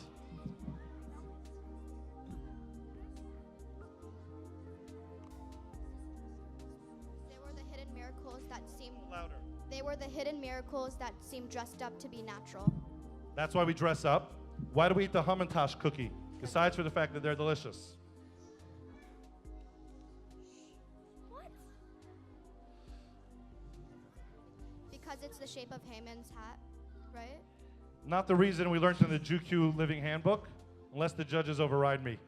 They were the hidden miracles that seemed dressed up to be natural. That's why we dress up. Why do we eat the Hamantash cookie? Besides for the fact that they're delicious. What? Because it's the shape of Haman's hat, right? Not the reason we learned in the JewQ Living Handbook, unless the judges override me.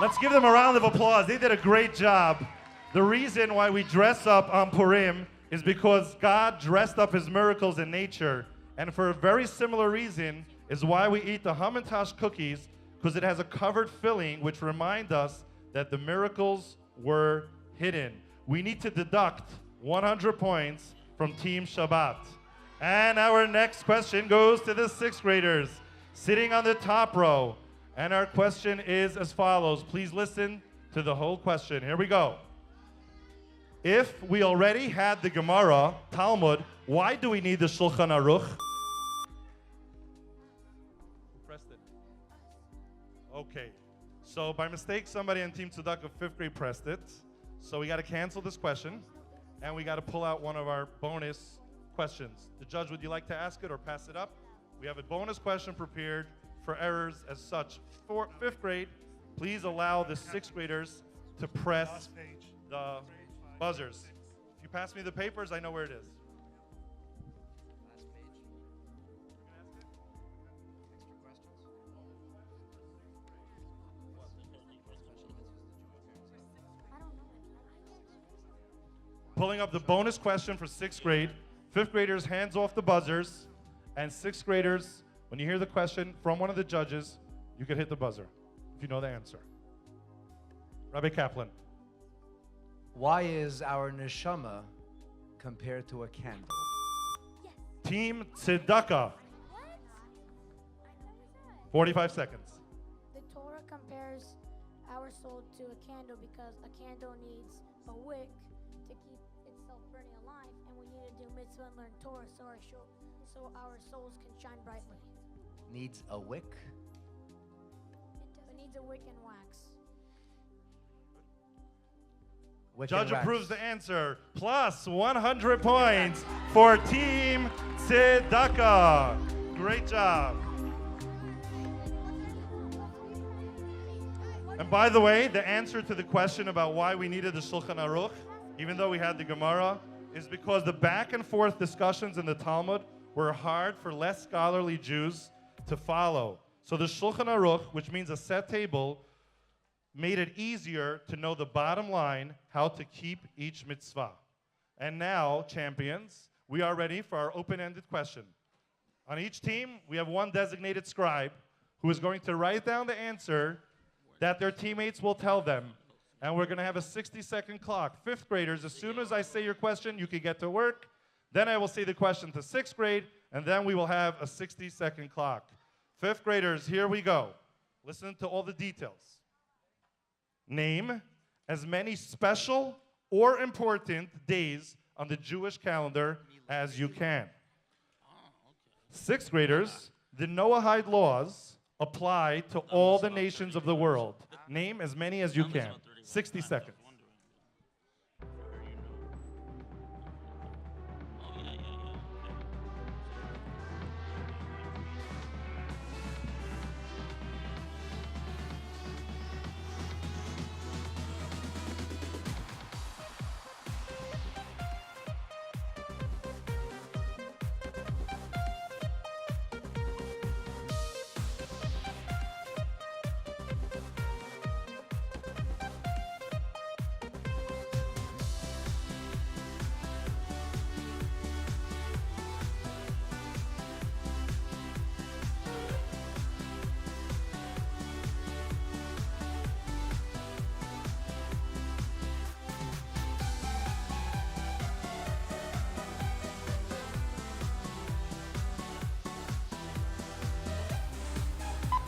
Let's give them a round of applause. They did a great job. The reason why we dress up on Purim is because God dressed up his miracles in nature. And for a very similar reason is why we eat the Hamantash cookies, because it has a covered filling which remind us that the miracles were hidden. We need to deduct 100 points from Team Shabbat. And our next question goes to the 6th graders sitting on the top row. And our question is as follows. Please listen to the whole question. Here we go. If we already had the Gemara, Talmud, why do we need the Shulchan Aruch? Who pressed it? Okay. So by mistake, somebody on Team Tzedakah 5th grade pressed it. So we got to cancel this question, and we got to pull out one of our bonus questions. The judge, would you like to ask it or pass it up? We have a bonus question prepared for errors as such. For 5th grade, please allow the 6th graders to press the buzzers. If you pass me the papers, I know where it is. Pulling up the bonus question for 6th grade. 5th graders, hands off the buzzers. And sixth graders, when you hear the question from one of the judges, you can hit the buzzer if you know the answer. Rabbi Kaplan. Why is our neshama compared to a candle? Team Tzedakah. 45 seconds. The Torah compares our soul to a candle because a candle needs a wick to keep itself burning alive, and we need to do mitzvah and learn Torah so our souls can shine brightly. Needs a wick? It needs a wick and wax. Wick Judge and wax. approves the answer. Plus 100 points for Team Tzedakah. Great job. And by the way, the answer to the question about why we needed the Shulchan Aruch, even though we had the Gemara, is because the back and forth discussions in the Talmud were hard for less scholarly Jews to follow. So the Shulchan Aruch, which means a set table, made it easier to know the bottom line, how to keep each mitzvah. And now, champions, we are ready for our open-ended question. On each team, we have one designated scribe who is going to write down the answer that their teammates will tell them. And we're going to have a 60-second clock. Fifth graders, as soon as I say your question, you can get to work. Then I will say the question to sixth grade, and then we will have a 60-second clock. Fifth graders, here we go. Listen to all the details. Name as many special or important days on the Jewish calendar as you can. Sixth graders, the Noahide laws apply to all the nations of the world. Name as many as you can. 60 seconds.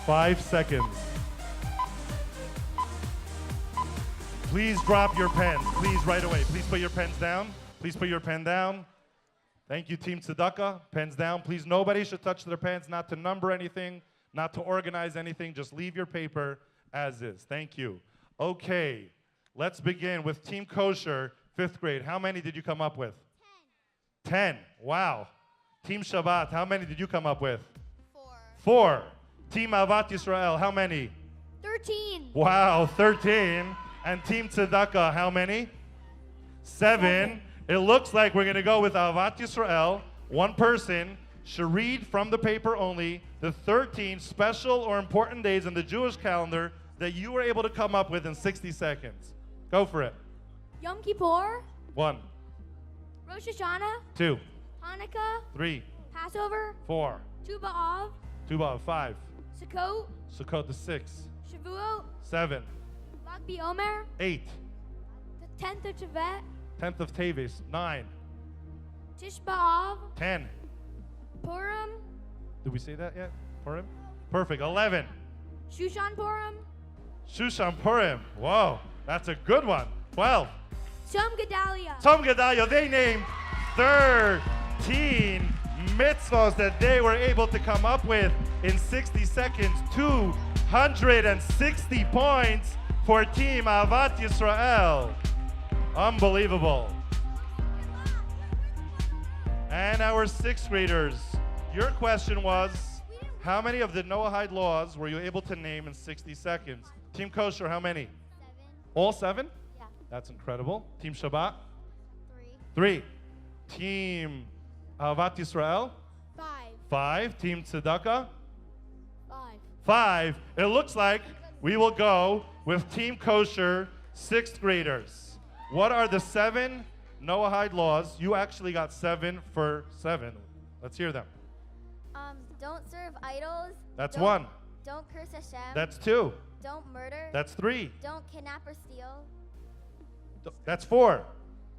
5 seconds. Please drop your pens. Please, right away. Please put your pens down. Please put your pen down. Thank you, Team Tzedakah. Pens down. Please, nobody should touch their pens, not to number anything, not to organize anything. Just leave your paper as is. Thank you. Okay, let's begin with Team Kosher, 5th grade. How many did you come up with? 10. Wow. Team Shabbat, how many did you come up with? 4. Team Avat Yisrael, how many? 13. Wow, 13. And Team Tzedakah, how many? 7. It looks like we're going to go with Avat Yisrael. One person should read from the paper only the 13 special or important days in the Jewish calendar that you were able to come up with in 60 seconds. Go for it. Yom Kippur. 1, Rosh Hashanah. 2, Hanukkah. 3, Passover. 4, Tu B'Av. 5, Sukkot. Sukkot to 6, Shavuot. 7, Lag BaOmer. 8, The 10th of Tevet. 10th of Teves, 9, Tish B'Av. 10. Purim. Did we say that yet? Purim? Perfect. 11. Shushan Purim. Shushan Purim. Whoa, that's a good one. 12. Tzom Gedalia. Tom Gedalia, they named 13 mitzvahs that they were able to come up with in 60 seconds. 260 points for Team Avat Yisrael. Unbelievable. And our 6th graders, your question was, how many of the Noahide laws were you able to name in 60 seconds? Team Kosher, how many? 7. All 7? Yeah. That's incredible. Team Shabbat? 3. 3. Team Avat Yisrael? 5. 5. Team Tzedakah? 5. 5. It looks like we will go with Team Kosher, 6th graders. What are the 7 Noahide laws? You actually got 7 for 7. Let's hear them. Don't serve idols. That's Don't- 1. Don't curse Hashem. That's 2. Don't murder. That's 3. Don't kidnap or steal. That's 4.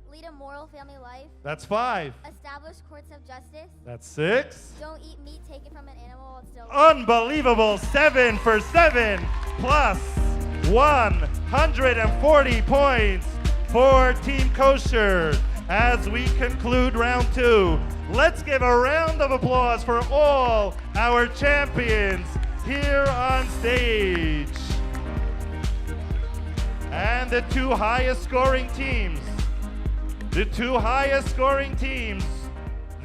Lead a moral family life. That's 5. Establish courts of justice. That's 6. Don't eat meat taken from an animal while it's still. Unbelievable. 7 for 7 plus 140 points for Team Kosher. As we conclude round 2, let's give a round of applause for all our champions here on stage. And the 2 highest scoring teams. The 2 highest scoring teams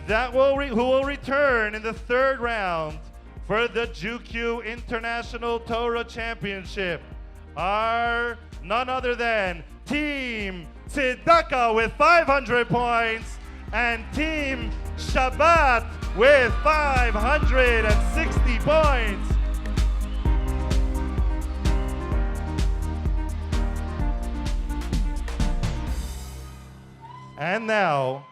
that who will return in the 3rd round for the JewQ International Torah Championship are none other than Team Tzedakah with 500 points and Team Shabbat with 560 points. And now,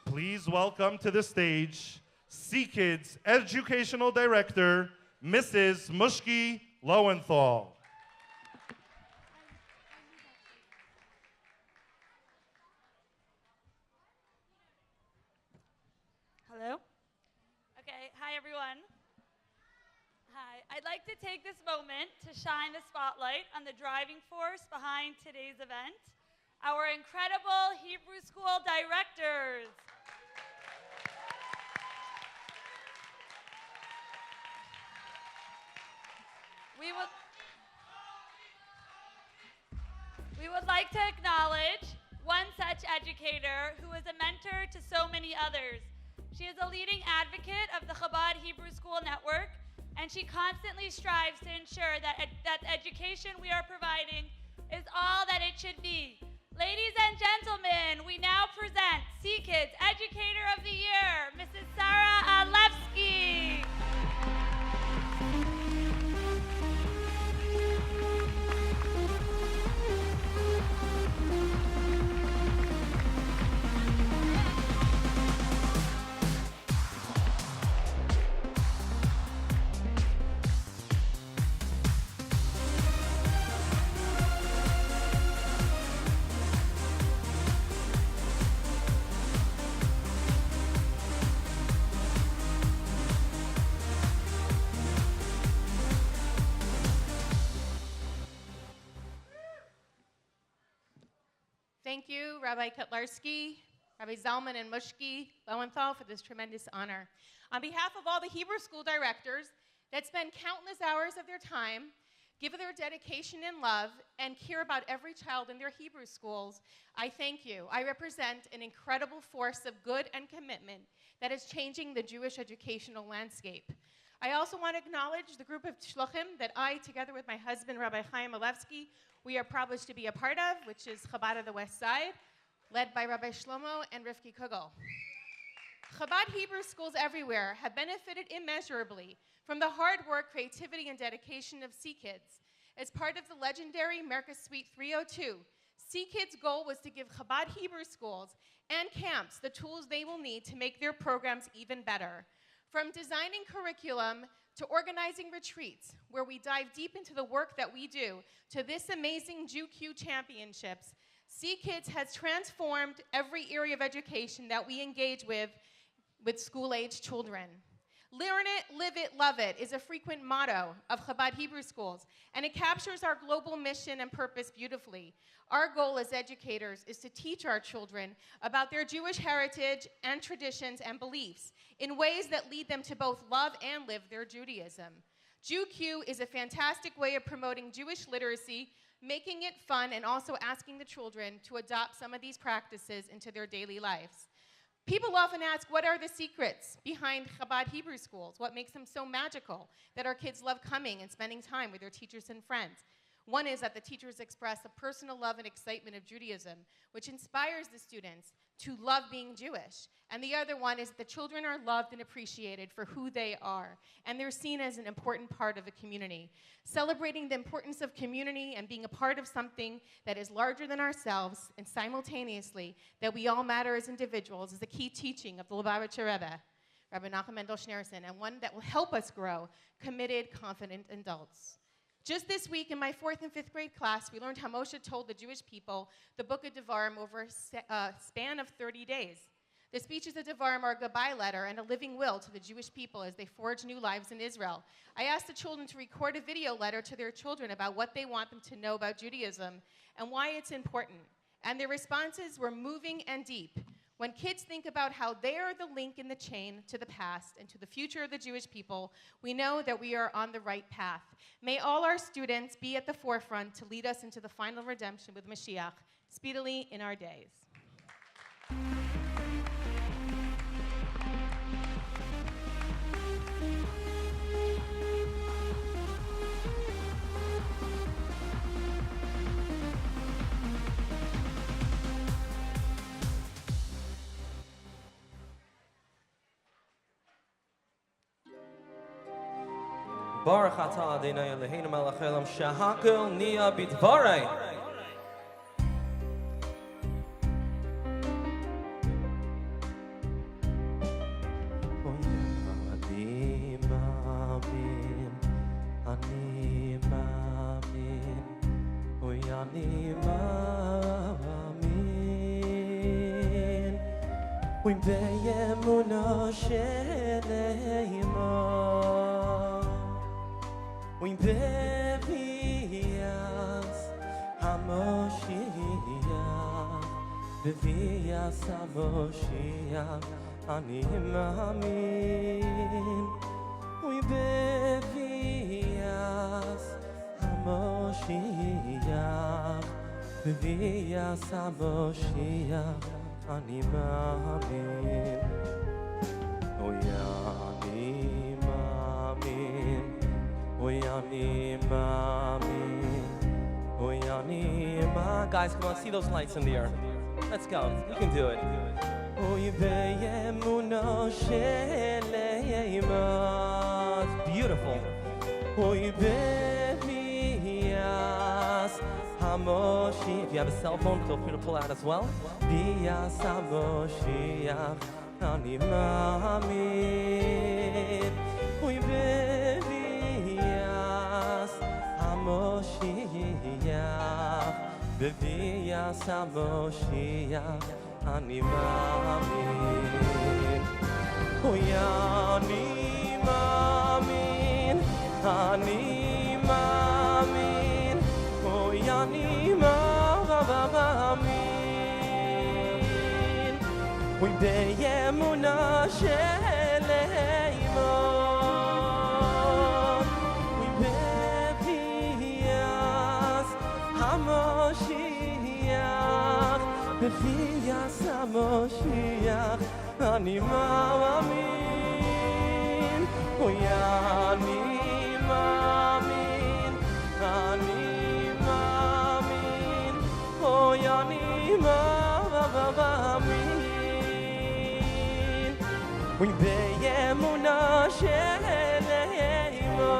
please welcome to the stage CKids Educational Director, Mrs. Mushki Lowenthal. Hello? Okay, hi everyone. Hi, I'd like to take this moment to shine the spotlight on the driving force behind today's event, our incredible Hebrew school directors. We would like to acknowledge one such educator who is a mentor to so many others. She is a leading advocate of the Chabad Hebrew School Network, and she constantly strives to ensure that the education we are providing is all that it should be. Ladies and gentlemen, we now present CKids Educator of the Year, Mrs. Sarah Alevsky. Thank you, Rabbi Kotlarski, Rabbi Zalman, and Mushki Lowenthal for this tremendous honor. On behalf of all the Hebrew school directors that spend countless hours of their time, give their dedication and love, and care about every child in their Hebrew schools, I thank you. I represent an incredible force of good and commitment that is changing the Jewish educational landscape. I also want to acknowledge the group of shluchim that I, together with my husband, Rabbi Chaim Alevsky, we are privileged to be a part of, which is Chabad of the West Side, led by Rabbi Shlomo and Rivki Kugel. Chabad Hebrew schools everywhere have benefited immeasurably from the hard work, creativity, and dedication of CKids. As part of the legendary America Suite 302, CKids' goal was to give Chabad Hebrew schools and camps the tools they will need to make their programs even better. From designing curriculum to organizing retreats, where we dive deep into the work that we do, to this amazing JewQ Championships, CKids has transformed every area of education that we engage with school-age children. Learn it, live it, love it is a frequent motto of Chabad Hebrew schools, and it captures our global mission and purpose beautifully. Our goal as educators is to teach our children about their Jewish heritage and traditions and beliefs in ways that lead them to both love and live their Judaism. JewQ is a fantastic way of promoting Jewish literacy, making it fun, and also asking the children to adopt some of these practices into their daily lives. People often ask, what are the secrets behind Chabad Hebrew schools? What makes them so magical that our kids love coming and spending time with their teachers and friends? One is that the teachers express a personal love and excitement of Judaism, which inspires the students to love being Jewish. And the other one is the children are loved and appreciated for who they are, and they're seen as an important part of the community. Celebrating the importance of community and being a part of something that is larger than ourselves, and simultaneously that we all matter as individuals, is a key teaching of the Lubavitcher Rebbe. Rabbi Nachum Mendel Schneerson, and one that will help us grow committed, confident adults. Just this week in my 4th and 5th grade class, we learned how Moshe told the Jewish people the book of Devarim over a span of 30 days. The speeches of Devarim are a goodbye letter and a living will to the Jewish people as they forge new lives in Israel. I asked the children to record a video letter to their children about what they want them to know about Judaism and why it's important. And their responses were moving and deep. When kids think about how they are the link in the chain to the past and to the future of the Jewish people, we know that we are on the right path. May all our students be at the forefront to lead us into the final redemption with Mashiach, speedily in our days. Baruch atah Adonai Eloheinu melech haolam shehakol niya b'dvarei. Ani ma'amin, ani ma'amin, be'emunah sheleima. We bevias Hamoshiach, bevias Hamoshiach, ani ma'amin. We bevias Hamoshiach, bevias Hamoshiach, ani ma'amin. Ani ma'amin. Guys, come on, see those lights in the air. Let's go. You can do it. It's beautiful. If you have a cell phone, feel free to pull out as well. Bevias Hamoshiach, ani ma'amin. Ani ma'amin, ani ma'amin. Ani ma'amin. We be'emunah sheleima. Bevias Hamoshiach, ani ma'amin. Ani ma'amin, ani ma'amin. Ani ma'amin. We be'emunah sheleima.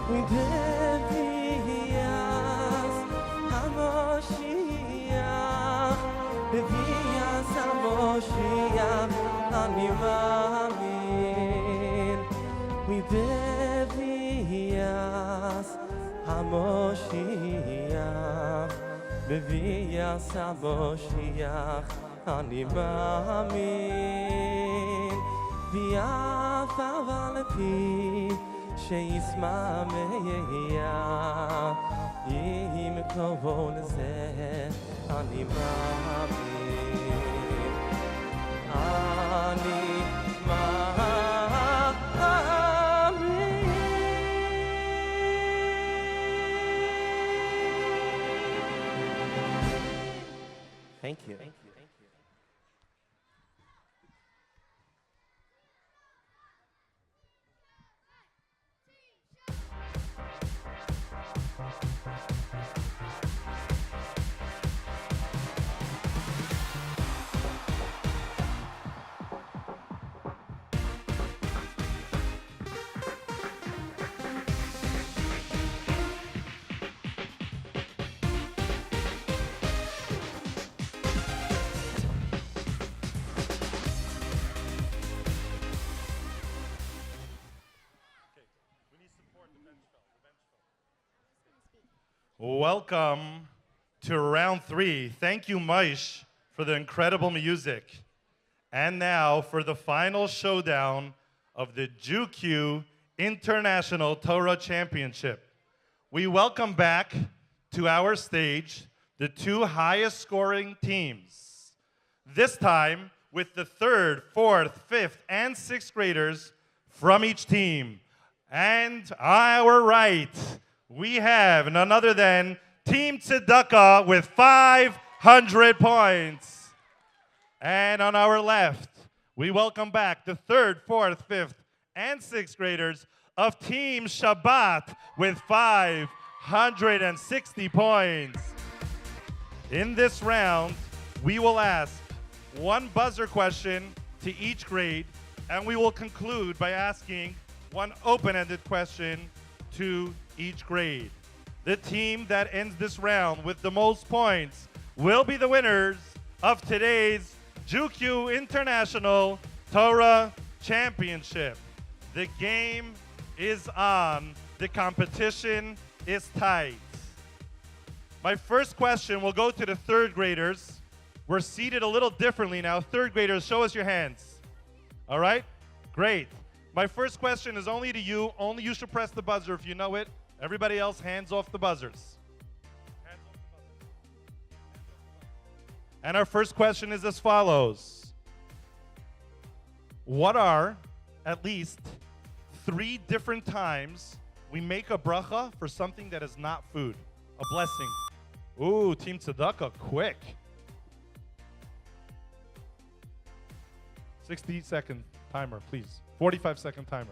We bevias Hamoshiach, bevias Hamoshiach, ani ma'amin. We bevias Hamoshiach, bevias Hamoshiach, ani ma'amin. V'af avalepi she'yisma me'yah, yim kovon zeh, ani ma'amin. Ani ma'amin. Thank you. Thank you. Welcome to round 3. Thank you, Maish, for the incredible music. And now for the final showdown of the JewQ International Torah Championship. We welcome back to our stage the 2 highest scoring teams. This time with the 3rd, 4th, 5th, and 6th graders from each team. And our right, we have none other than Team Tzedakah with 500 points. And on our left, we welcome back the 3rd, 4th, 5th, and 6th graders of Team Shabbat with 560 points. In this round, we will ask 1 buzzer question to each grade, and we will conclude by asking 1 open-ended question to each grade. The team that ends this round with the most points will be the winners of today's JewQ International Torah Championship. The game is on. The competition is tight. My first question will go to the 3rd graders. We're seated a little differently now. 3rd graders, show us your hands. All right? Great. My first question is only to you. Only you should press the buzzer if you know it. Everybody else, hands off the buzzers. And our first question is as follows. What are at least 3 different times we make a bracha for something that is not food? A blessing. Ooh, Team Tzedakah, quick. 60-second timer, please. 45-second timer.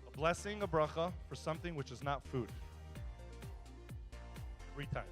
A blessing, a bracha, for something which is not food. 3 times.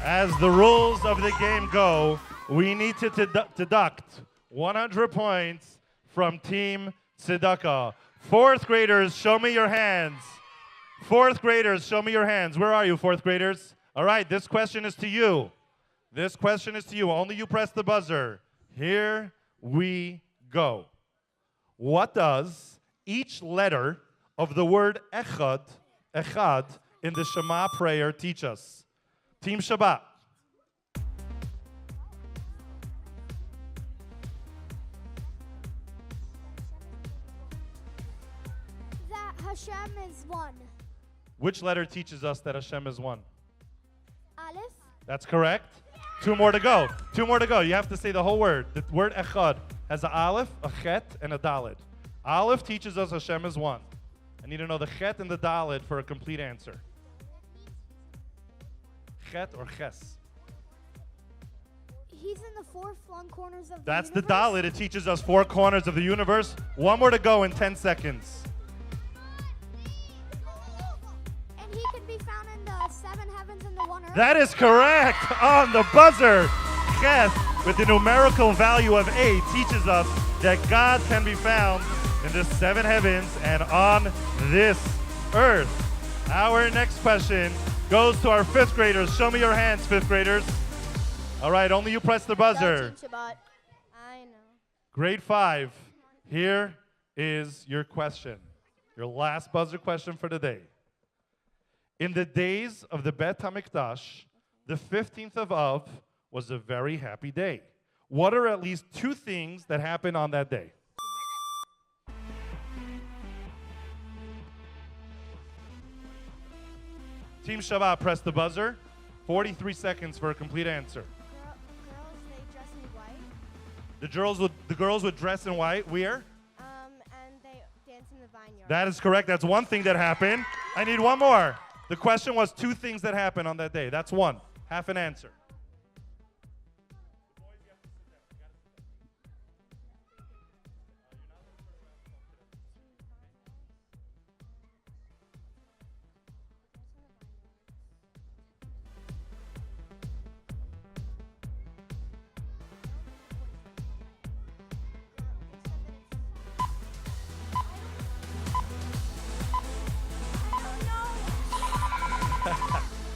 As the rules of the game go, we need to deduct 100 points from Team Tzedakah. 4th graders, show me your hands. 4th graders, show me your hands. Where are you, 4th graders? All right, this question is to you. This question is to you. Only you press the buzzer. Here we go. What does each letter of the word echad in the Shema prayer teach us? Team Shabbat. That Hashem is one. Which letter teaches us that Hashem is one? Aleph. That's correct. 2 more to go. 2 more to go. You have to say the whole word. The word echad has an aleph, a chet, and a dalid. Aleph teaches us Hashem is one. I need to know the chet and the dalid for a complete answer. Chet or ches? He's in the 4 flung corners of That's the the universe. dalid. It teaches us 4 corners of the universe. 1 more to go in 10 seconds. And he can be found in the 7 heavens and the 1 earth. That is correct. On the buzzer. Ches, with the numerical value of 8, teaches us that God can be found in the 7 heavens and on this earth. Our next question goes to our 5th graders. Show me your hands, 5th graders. All right, only you press the buzzer. Shabbat. I know. Grade 5, here is your question. Your last buzzer question for the day. In the days of the Bet HaMikdash, the 15th of Av was a very happy day. What are at least 2 things that happened on that day? Team Shabbat, press the buzzer. 43 seconds for a complete answer. Girls, they dress in white. The girls would dress in white. Where? And they dance in the vineyard. That is correct. That's 1 thing that happened. I need 1 more. The question was 2 things that happened on that day. That's 1. Half an answer.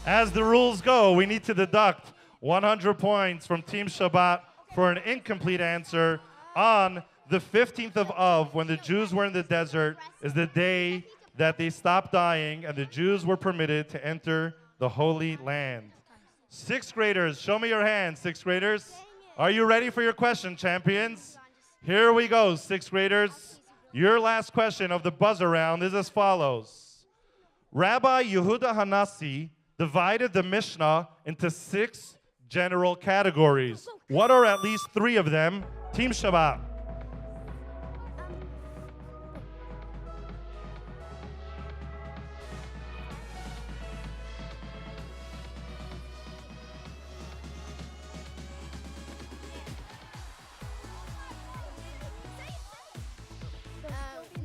As the rules go, we need to deduct 100 points from Team Shabbat for an incomplete answer. On the 15th of Av, when the Jews were in the desert, is the day that they stopped dying and the Jews were permitted to enter the Holy Land. Sixth graders, show me your hands, sixth graders. Are you ready for your question, champions? Here we go, sixth graders. Your last question of the buzzer round is as follows. Rabbi Yehuda Hanassi divided the Mishnah into 6 general categories. What are at least 3 of them? Team Shabbat.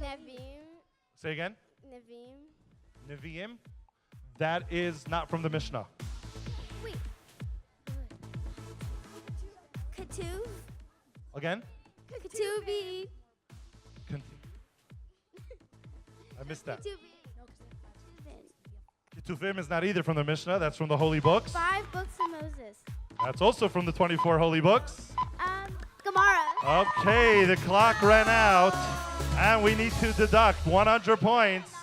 Nevim. Say again? Nevim. Nevi'im. That is not from the Mishnah. Wait. Ketuv. Again? Ketuvi. I missed that. Ketuvim. Ketuvim is not either from the Mishnah. That's from the Holy Books. 5 books of Moses. That's also from the 24 Holy Books. Gemara. Okay, the clock ran out, and we need to deduct 100 points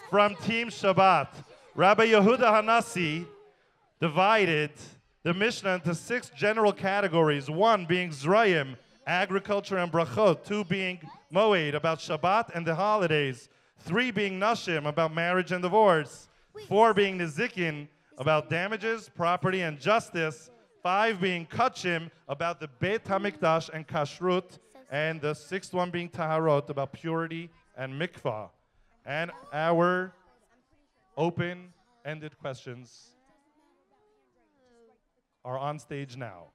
from Team Shabbat. Rabbi Yehuda Hanassi divided the Mishnah into 6 general categories, 1 being Zrayim, agriculture and brachot, 2 being Moed, about Shabbat and the holidays, 3 being Nashim, about marriage and divorce, 4 being Nizikin, about damages, property, and justice, 5 being Kachim, about the Beit HaMikdash and Kashrut, and the 6th one being Taharot, about purity and mikvah. And our open-ended questions are on stage now.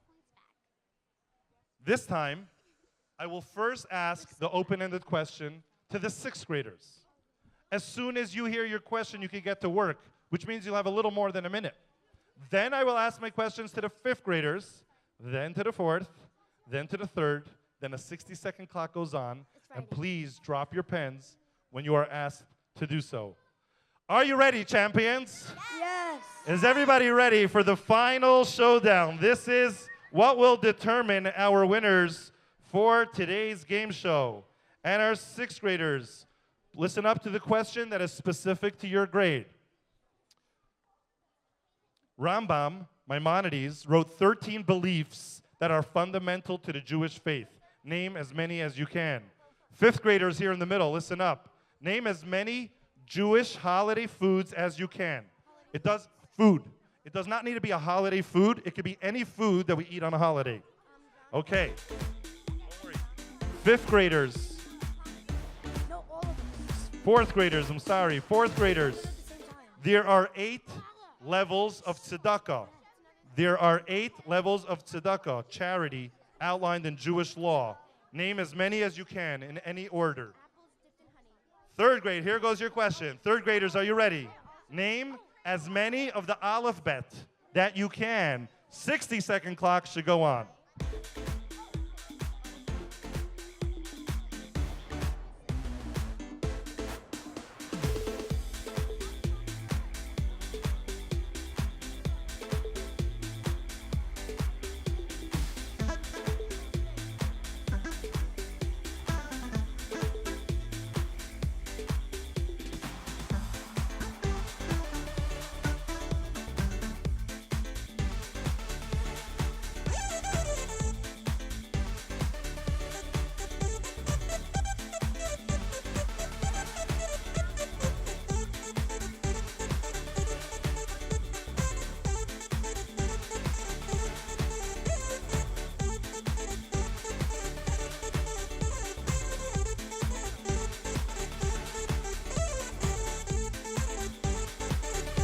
This time, I will first ask the open-ended question to the 6th graders. As soon as you hear your question, you can get to work, which means you'll have a little more than a minute. Then I will ask my questions to the 5th graders, then to the 4th, then to the 3rd, then a 60-second clock goes on, and please drop your pens when you are asked to do so. Are you ready, champions? Yes. Is everybody ready for the final showdown? This is what will determine our winners for today's game show. And our 6th graders, listen up to the question that is specific to your grade. Rambam, Maimonides, wrote 13 beliefs that are fundamental to the Jewish faith. Name as many as you can. 5th graders here in the middle, listen up. Name as many Jewish holiday foods as you can. It does not need to be a holiday food. It could be any food that we eat on a holiday. Okay. 5th graders. 4th graders, I'm sorry. 4th graders. There are 8 levels of tzedakah. There are 8 levels of tzedakah, charity, outlined in Jewish law. Name as many as you can in any order. 3rd grade, here goes your question. 3rd graders, are you ready? Name as many of the alphabet that you can. 60-second clock should go on.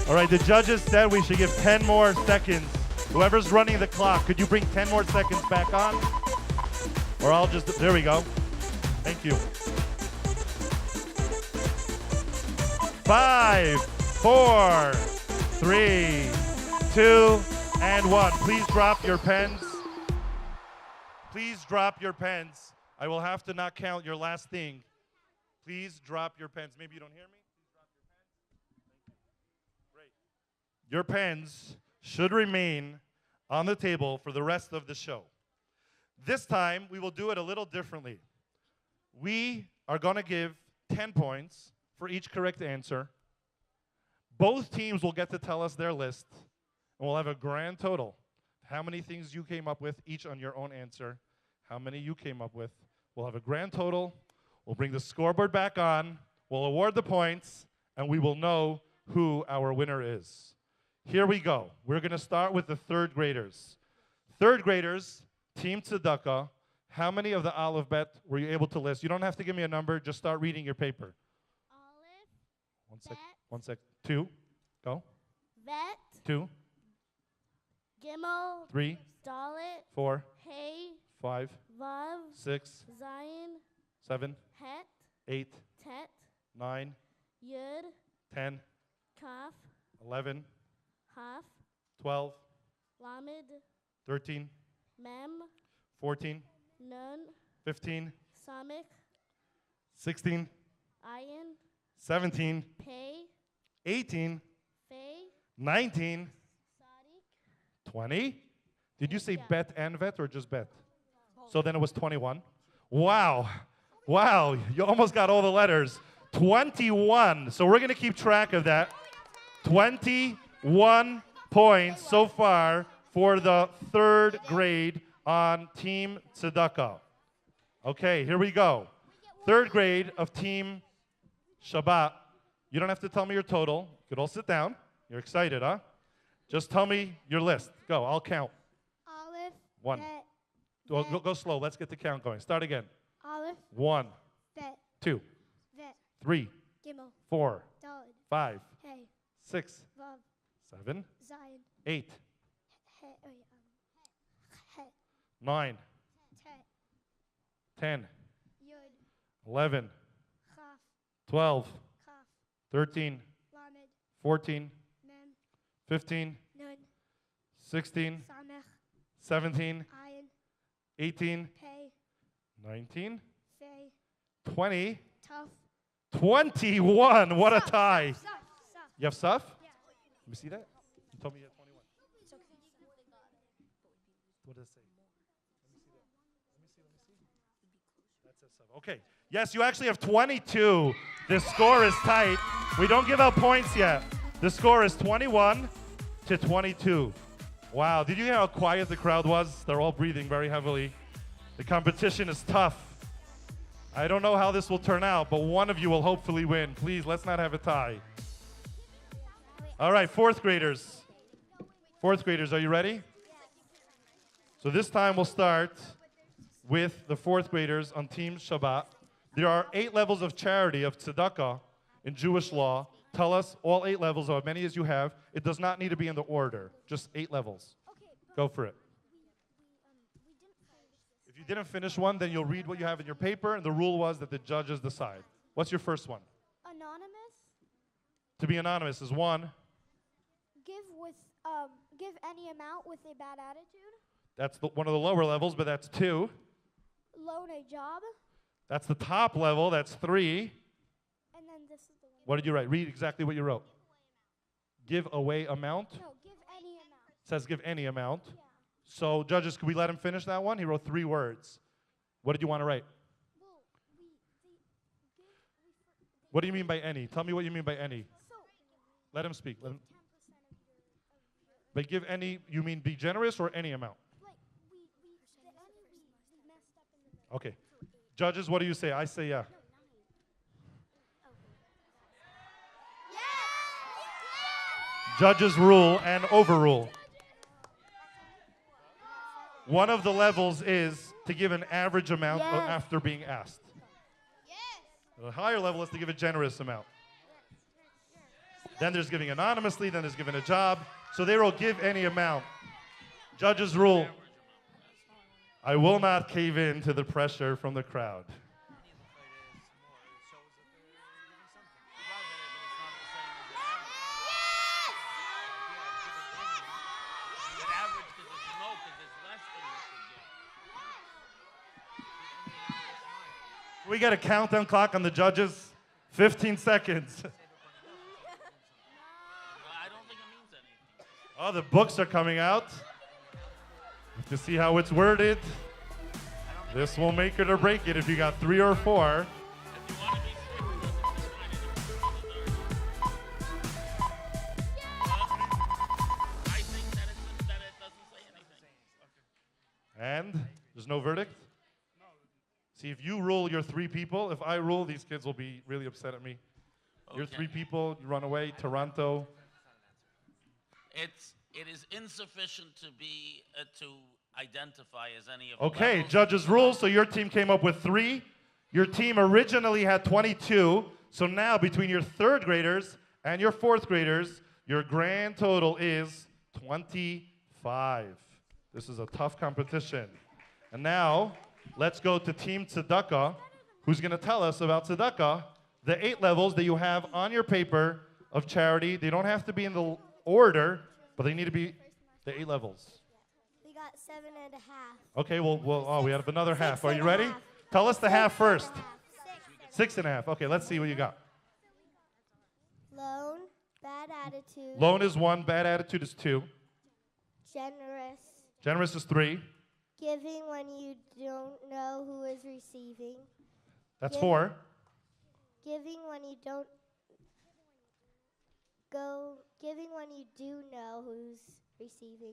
All right, the judges said we should give 10 more seconds. Whoever's running the clock, could you bring 10 more seconds back on? Or I'll just, there we go. Thank you. 5, 4, 3, 2, and 1. Please drop your pens. Please drop your pens. I will have to not count your last thing. Please drop your pens. Maybe you don't hear me? Your pens should remain on the table for the rest of the show. This time, we will do it a little differently. We are going to give 10 points for each correct answer. Both teams will get to tell us their list, and we'll have a grand total. How many things you came up with, each on your own answer. How many you came up with. We'll have a grand total. We'll bring the scoreboard back on. We'll award the points, and we will know who our winner is. Here we go. We're going to start with the third graders. Third graders, Team Tzedakah, how many of the Aleph Bet were you able to list? You don't have to give me a number. Just start reading your paper. Aleph. One sec. 2. Go. Vet. 2. Gimel. 3. Dalet. 4. Hey. 5. Vav. 6. Zion. 7. Het. 8. Tet. 9. Yud. 10. Kaf. 11. Haf. 12. Lamed. 13. Mem. 14. Nun. 15. Samik. 16. Ayin. 17. Pei. 18. 18. Fei. 19. Sadiq. 20. Did you say bet and vet or just bet? So then it was 21. Wow. Wow. You almost got all the letters. 21. So we're going to keep track of that. 21 points so far for the third grade on Team Tzedakah. Okay, here we go. Third grade of Team Shabbat. You don't have to tell me your total. You could all sit down. You're excited, huh? Just tell me your list. Go, I'll count. Aleph. 1. Bet. Well, go slow. Let's get the count going. Start again. Aleph. 1, Bet. 2, Vet. 3, Gimel. 4, Dalet. 5, Hey. 6, Vav. 7, Zion. 8, Het. 9, Tet. 10, Yud. 11, Chaf. 12, Kaf. 13, Lamed. 14, Mem. 15, Nun. 16, Samech. 17, Ayin. 18, Pei. 19, Fei. 20, Tough. 21. What a tie. Suf. You have Suf? Yeah. Let me see that. You told me you had 21. It's okay. What does it say? Let me see. That says Suf. Okay. Yes, you actually have 22. The score is tight. We don't give out points yet. The score is 21 to 22. Wow. Did you hear how quiet the crowd was? They're all breathing very heavily. The competition is tough. I don't know how this will turn out, but one of you will hopefully win. Please, let's not have a tie. All right, fourth graders. Fourth graders, are you ready? So this time we'll start with the fourth graders on Team Shabbat. There are 8 levels of charity of tzedakah in Jewish law. Tell us all 8 levels, or as many as you have. It does not need to be in the order, just 8 levels. Go for it. If you didn't finish one, then you'll read what you have in your paper, and the rule was that the judges decide. What's your first one? Anonymous. To be anonymous is 1. Give any amount with a bad attitude. That's one of the lower levels, but that's 2. Loan a job. That's the top level. That's 3. And then this is the one. What did you write? Read exactly what you wrote. Give away amount. No, give any amount. It says give any amount. Yeah. So judges, can we let him finish that one? He wrote 3 words. What did you want to write? Well, What do you mean by any? Tell me what you mean by any. Let him speak. Let him. By give any, you mean be generous or any amount? Like, we messed up in the middle. Okay. Judges, what do you say? I say yeah. Judges rule and overrule. One of the levels is to give an average amount after being asked. The higher level is to give a generous amount. Then there's giving anonymously, then there's giving a job. So they will give any amount. Judges rule. I will not cave in to the pressure from the crowd. We got a countdown clock on the judges. 15 seconds. Oh, the books are coming out. To see how it's worded. This will make it or break it if you got 3 or 4. And there's no verdict? See, if you rule your 3 people, if I rule, these kids will be really upset at me. Your 3 people, you run away, Toronto. It is insufficient to be to identify as any of Okay, the levels. judges' rules. So your team came up with 3. Your team originally had 22. So now between your 3rd graders and your 4th graders, your grand total is 25. This is a tough competition. And now let's go to Team Tzedakah, who's going to tell us about Tzedakah, the 8 levels that you have on your paper of charity. They don't have to be in the order, but they need to be the 8 levels. We got 7.5. Okay, well, we have another half. Are you 6.5. ready? Tell us the half first. 6. 6.5. Okay, let's see what you got. Lone, bad attitude. Lone is 1, bad attitude is 2. Generous. Generous is 3. Giving when you don't know who is receiving. That's 4. Giving when you don't giving when you do know who's receiving.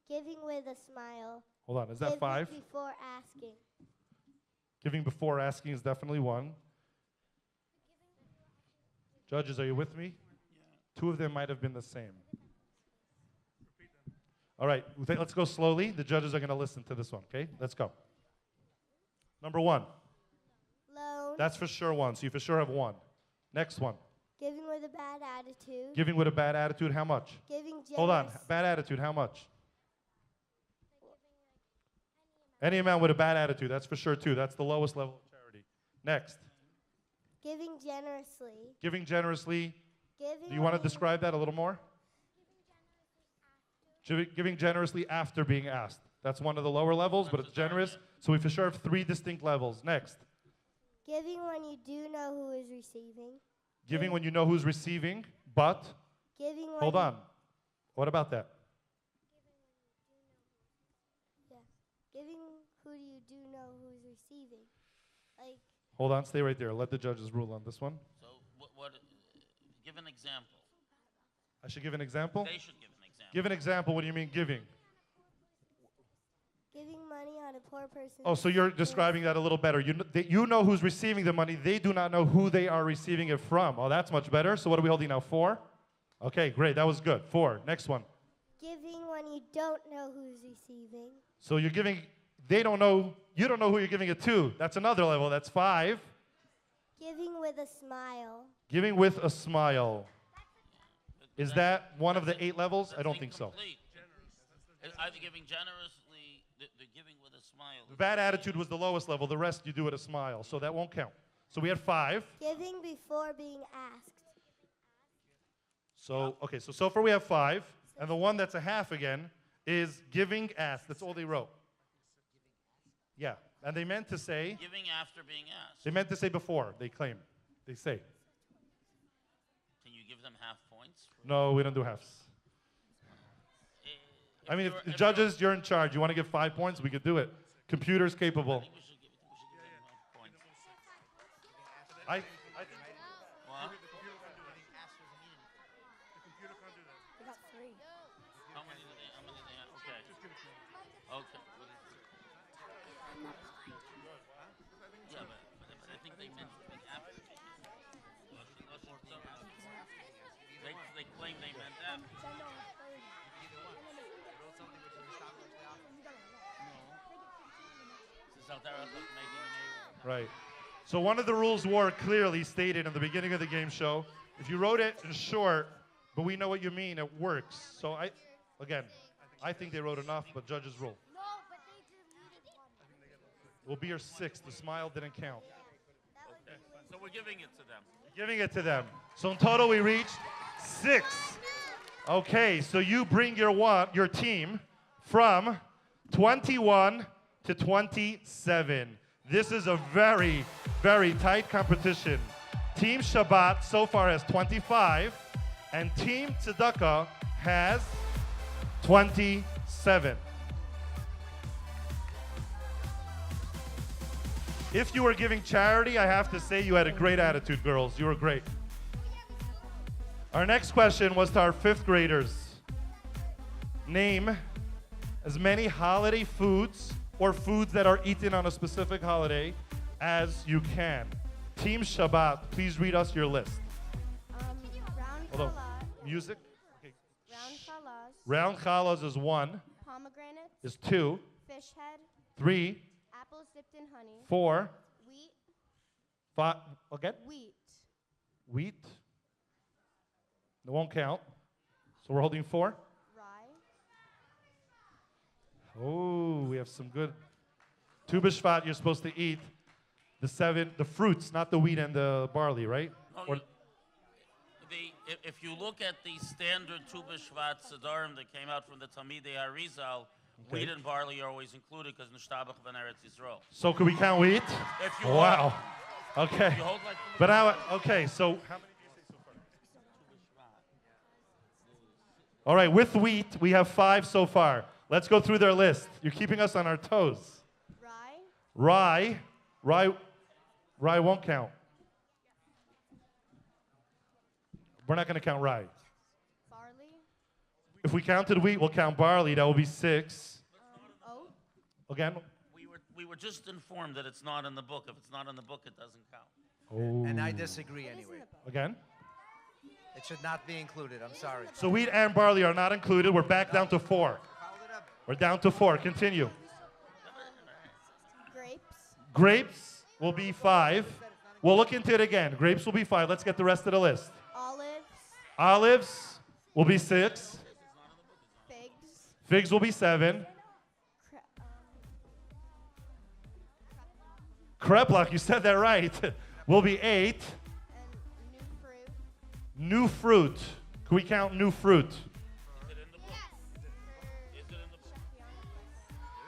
Giving with a smile. Hold on, is that Giving 5? before asking. Giving before asking is definitely 1. Judges, are you with me? 2 of them might have been the same. All right, let's go slowly. The judges are going to listen to this one, okay? Let's go. Number 1. Lone. That's for sure 1, so you for sure have 1. Next one. Giving with a bad attitude. Giving with a bad attitude, how much? Giving generous. Hold on, bad attitude, how much? Any amount with a bad attitude, that's for sure 2. That's the lowest level of charity. Next. Giving generously. Giving generously. Giving Do you want to when describe that a little more? Giving generously after being asked. That's one of the lower levels, but it's generous. So we for sure have 3 distinct levels. Next. Giving when you do know who is receiving. Giving when you know who's receiving, but... Giving when Hold on. What about that? Yeah. Giving who you do know who's receiving. Like... Hold on, stay right there. Let the judges rule on this one. So what give an example. I should give an example? They should give an example. Give an example. What do you mean giving? Giving money on a poor person. Oh, so you're describing that a little better. You know who's receiving the money. They do not know who they are receiving it from. Oh, that's much better. So what are we holding now? 4? Okay, great. That was good. 4. Next one. Giving when you don't know who's receiving. So you're giving, they don't know, you don't know who you're giving it to. That's another level. That's 5. Giving with a smile. Giving with a smile. Is that one of the 8 levels? I don't think so. Either giving generously, the giving with a smile. The bad attitude was the lowest level. The rest you do with a smile. So that won't count. So we had 5. Giving before being asked. So, okay, so far we have 5. And the one that's a half again is giving asked. That's all they wrote. Yeah. And they meant to say. Giving after being asked. They meant to say before. They claim. They say. Can you give them half points? No, we don't do halves. I mean, if the judges, you're in charge. You want to give 5 points? We could do it. Computer's capable. We should give them half points. I What? We got 3. How many do they have? Okay. Okay. Yeah, but I think they meant after. They claim they meant after. Right. So one of the rules were clearly stated in the beginning of the game show. If you wrote it in short, but we know what you mean, it works. So I think they wrote enough, but judges rule. No, but they deleted one. It will be your 6th. The smile didn't count. Okay. So we're giving it to them. Giving it to them. So in total, we reached 6. Okay, so you bring your team from 21 to 27. This is a very, very tight competition. Team Shabbat so far has 25, and Team Tzedakah has 27. If you were giving charity, I have to say you had a great attitude, girls. You were great. Our next question was to our 5th graders. Name as many holiday foods or foods that are eaten on a specific holiday as you can. Team Shabbat, please read us your list. Round Hold on. challah. Music? Okay. Round challahs. Round challahs is 1. Pomegranates. Is 2. Fish head. 3. Apples dipped in honey. 4. Wheat. 5. Again? Wheat. Wheat. It won't count. So we're holding 4. Rye. Oh, we have some good. Tu B'Shvat, you're supposed to eat the fruits, not the wheat and the barley, right? No, if you look at the standard Tu B'Shvat Siddharim that came out from the Talmidei Arizal, wheat and barley are always included because Nishtabach ben Eretz Yisrael. So could we count wheat? If you wow. Okay. You hold like But now, okay, so how many do you say so far? All right, with wheat, we have 5 so far. Let's go through their list. You're keeping us on our toes. Rye. Rye won't count. We're not going to count rye. Barley. If we counted wheat, we'll count barley. That will be 6. Oat. Again? We were just informed that it's not in the book. If it's not in the book, it doesn't count. Oh. And I disagree anyway. Again? It should not be included. I'm sorry. So wheat and barley are not included. We're back down to 4. We're down to 4. Continue. Grapes. Grapes will be 5. We'll look into it again. Grapes will be 5. Let's get the rest of the list. Olives. Olives will be 6. Figs. Figs will be 7. Kreplach, you said that right. Will be 8. And new fruit. New fruit. Can we count new fruit?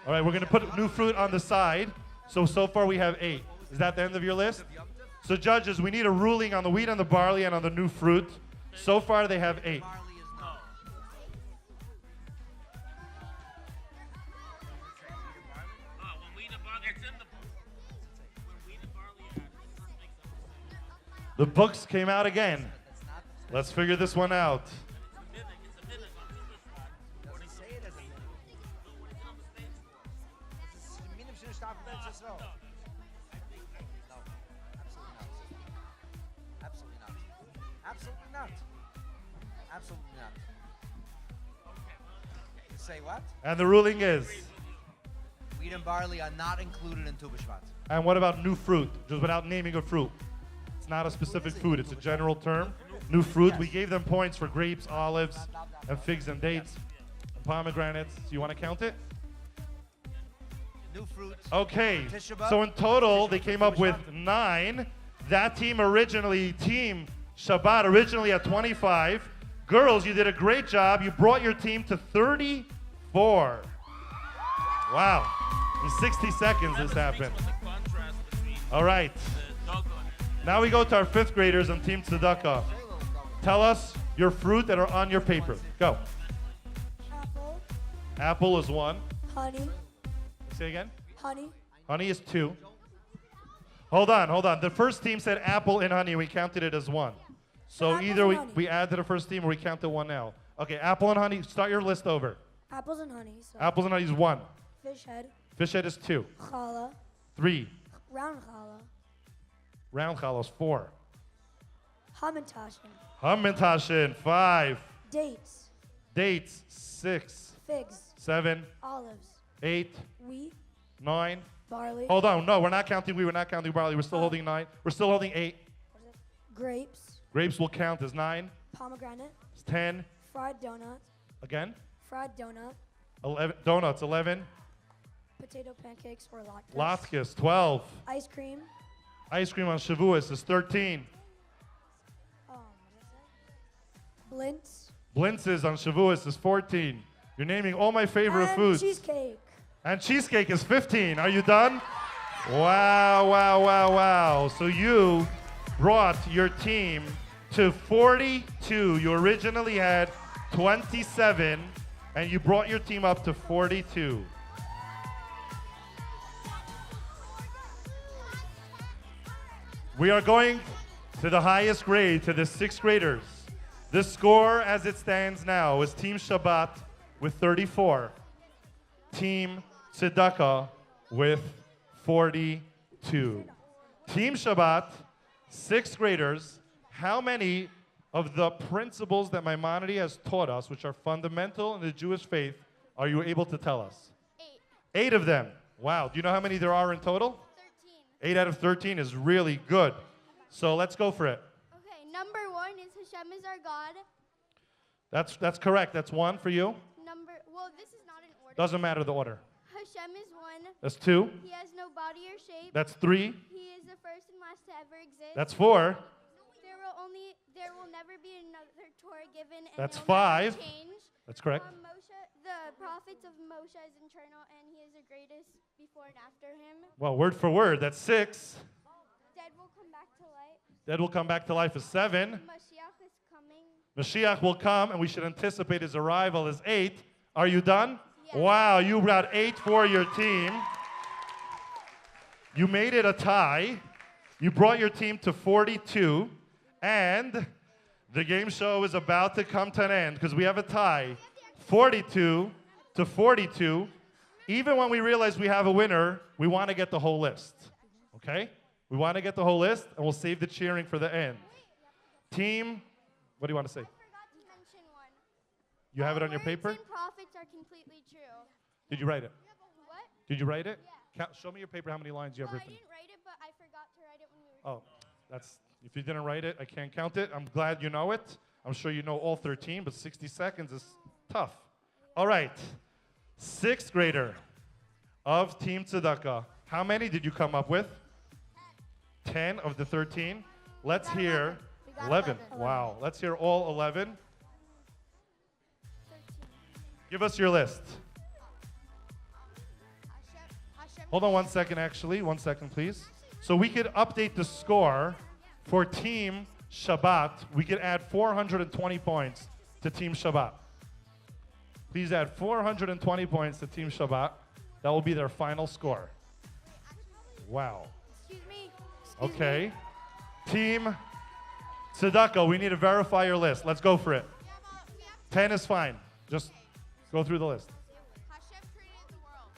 All right, we're going to put new fruit on the side. So far we have 8. Is that the end of your list? So judges, we need a ruling on the wheat and the barley and on the new fruit. So far they have 8. The books came out again. Let's figure this one out. Absolutely not. Absolutely not. You say what? And the ruling is? Wheat and barley are not included in Tu B'Shvat. And what about new fruit? Just without naming a fruit. It's not a specific food, it's a general term. New fruit, we gave them points for grapes, olives, and figs and dates, and pomegranates. So you want to count it? New fruit. Okay, so in total, they came up with 9. That team originally, Team Shabbat, originally at 25. Girls, you did a great job. You brought your team to 34. Wow. In 60 seconds this happened. All right. Now we go to our 5th graders on Team Tzedakah. Tell us your fruit that are on your paper. Go. Apple. Apple is 1. Honey. Say again? Honey. Honey is 2. Hold on. The first team said apple and honey. We counted it as 1. So Apples either and honey. we add to the first team or we count to 1 now. Okay, apple and honey. Start your list over. Apples and honey. So Apples and honey is 1. Fish head. Fish head is 2. Challah. 3. Round challah. Round challah is 4. Hamantashen. Hamantashen, 5. Dates. Dates, 6. Figs. 7. Olives. 8. Wheat. 9. Barley. Hold on, no, we're not counting wheat, we're not counting barley. We're still holding 9. We're still holding 8. Grapes. Grapes will count as 9. Pomegranate. It's 10. Fried donut. Again? Fried donut. 11. Donuts, 11. Potato pancakes or latkes. Latkes, 12. Ice cream. Ice cream on Shavuos is 13. Blintz. Blintzes on Shavuos is 14. You're naming all my favorite and foods. Cheesecake. And cheesecake is 15. Are you done? Wow. So you brought your team to 42. You originally had 27. and you brought your team up to 42. We are going to the highest grade, to the 6th graders. The score as it stands now is Team Shabbat with 34. Team Tzedakah with 42. Team Shabbat, 6th graders, how many of the principles that Maimonides has taught us, which are fundamental in the Jewish faith, are you able to tell us? 8. 8 of them. Wow. Do you know how many there are in total? 13. 8 out of 13 is really good. So let's go for it. Okay, number 1 is Hashem is our God. That's correct. That's 1 for you. Well, this is not in order. Doesn't matter the order. Hashem is 1. That's 2. He has no body or shape. That's 3. He is the first and last to ever exist. That's 4. There will never be another Torah given, and That's it will never 5. change. That's correct. The prophets of Moshe is eternal, and he is the greatest before and after him. Well, word for word, that's 6. Dead will come back to life. Dead will come back to life is 7. Mashiach is coming. Mashiach will come, and we should anticipate his arrival is 8. Are you done? Yeah. Wow, you got 8 for your team. You made it a tie. You brought your team to 42. And the game show is about to come to an end because we have a tie. 42 to 42. Even when we realize we have a winner, we want to get the whole list. Okay? We want to get the whole list, and we'll save the cheering for the end. Team, what do you want to say? I forgot to mention one. You have it on your paper? Words and prophets are completely true. Did you write it? What? Did you write it? Yeah. Show me your paper how many lines you have Well, I written. didn't write it, but I forgot to write it when we were If you didn't write it, I can't count it. I'm glad you know it. I'm sure you know all 13, but 60 seconds is tough. All right. 6th grader of Team Tzedakah. How many did you come up with? 10 of the 13. Let's hear 11. Wow. Let's hear all 11. Give us your list. Hold on 1 second, actually. 1 second, please. So we could update the score for Team Shabbat. We could add 420 points to Team Shabbat. Please add 420 points to Team Shabbat. That will be their final score. Wow. Excuse me. Okay. Team Tzedakah, we need to verify your list. Let's go for it. 10 is fine. Just go through the list. Hashem created the world.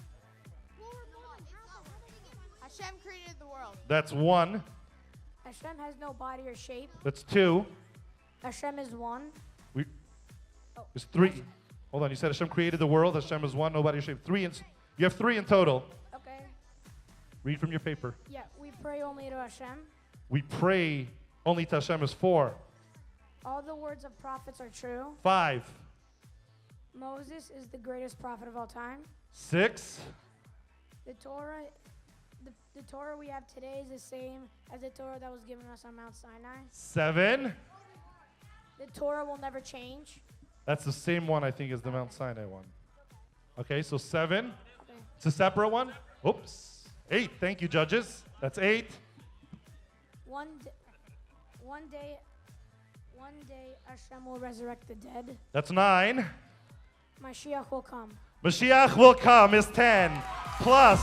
Hashem created the world. That's 1. Hashem has no body or shape. That's 2. Hashem is 1. It's 3. Hold on, you said Hashem created the world. Hashem is 1, nobody shaped. 3. You have 3 in total. Okay. Read from your paper. Yeah, we pray only to Hashem. We pray only to Hashem is 4. All the words of prophets are true. 5. Moses is the greatest prophet of all time. 6. The Torah we have today is the same as the Torah that was given us on Mount Sinai. 7. The Torah will never change. That's the same one, I think, as the Mount Sinai one. Okay, so 7. Okay. It's a separate one. Oops. 8. Thank you, judges. That's 8. One day, Hashem will resurrect the dead. That's 9. Mashiach will come. Mashiach will come is 10. Plus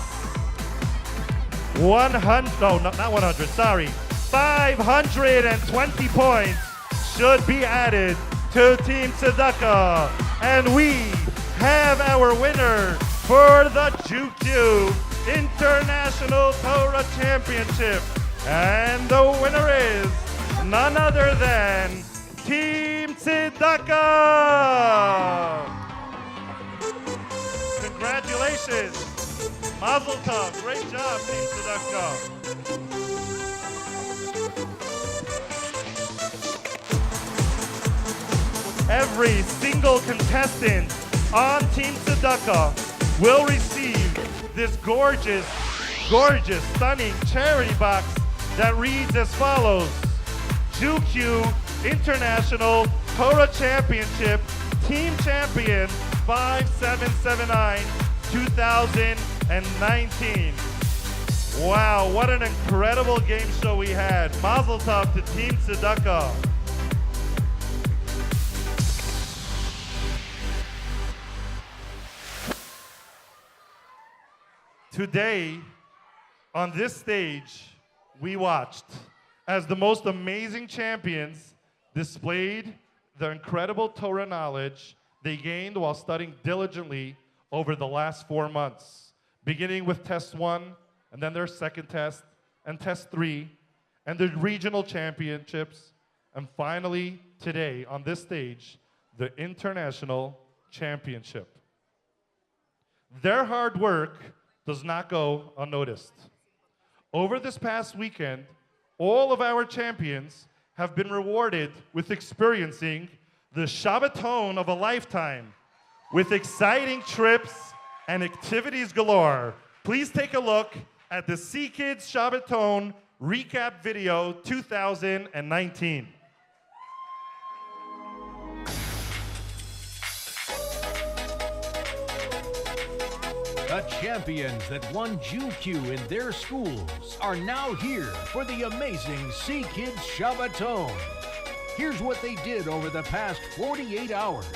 100, no, not 100, sorry. 520 points should be added to Team Tzedakah. And we have our winner for the JewQ International Torah Championship. And the winner is none other than Team Tzedakah. Congratulations. Mazel tov. Great job, Team Tzedakah. Every single contestant on Team Tzedakah will receive this gorgeous, stunning charity box that reads as follows. JewQ International Torah Championship Team Champion 5779 2019. Wow, what an incredible game show we had. Mazel tov to Team Tzedakah. Today, on this stage, we watched as the most amazing champions displayed the incredible Torah knowledge they gained while studying diligently over the last 4 months, beginning with test 1, and then their second test, and test 3, and the regional championships, and finally, today, on this stage, the International Championship. Their hard work does not go unnoticed. Over this past weekend, all of our champions have been rewarded with experiencing the Shabbaton of a lifetime with exciting trips and activities galore. Please take a look at the CKids Shabbaton Recap Video 2019. The champions that won JewQ in their schools are now here for the amazing CKids Shabbaton. Here's what they did over the past 48 hours.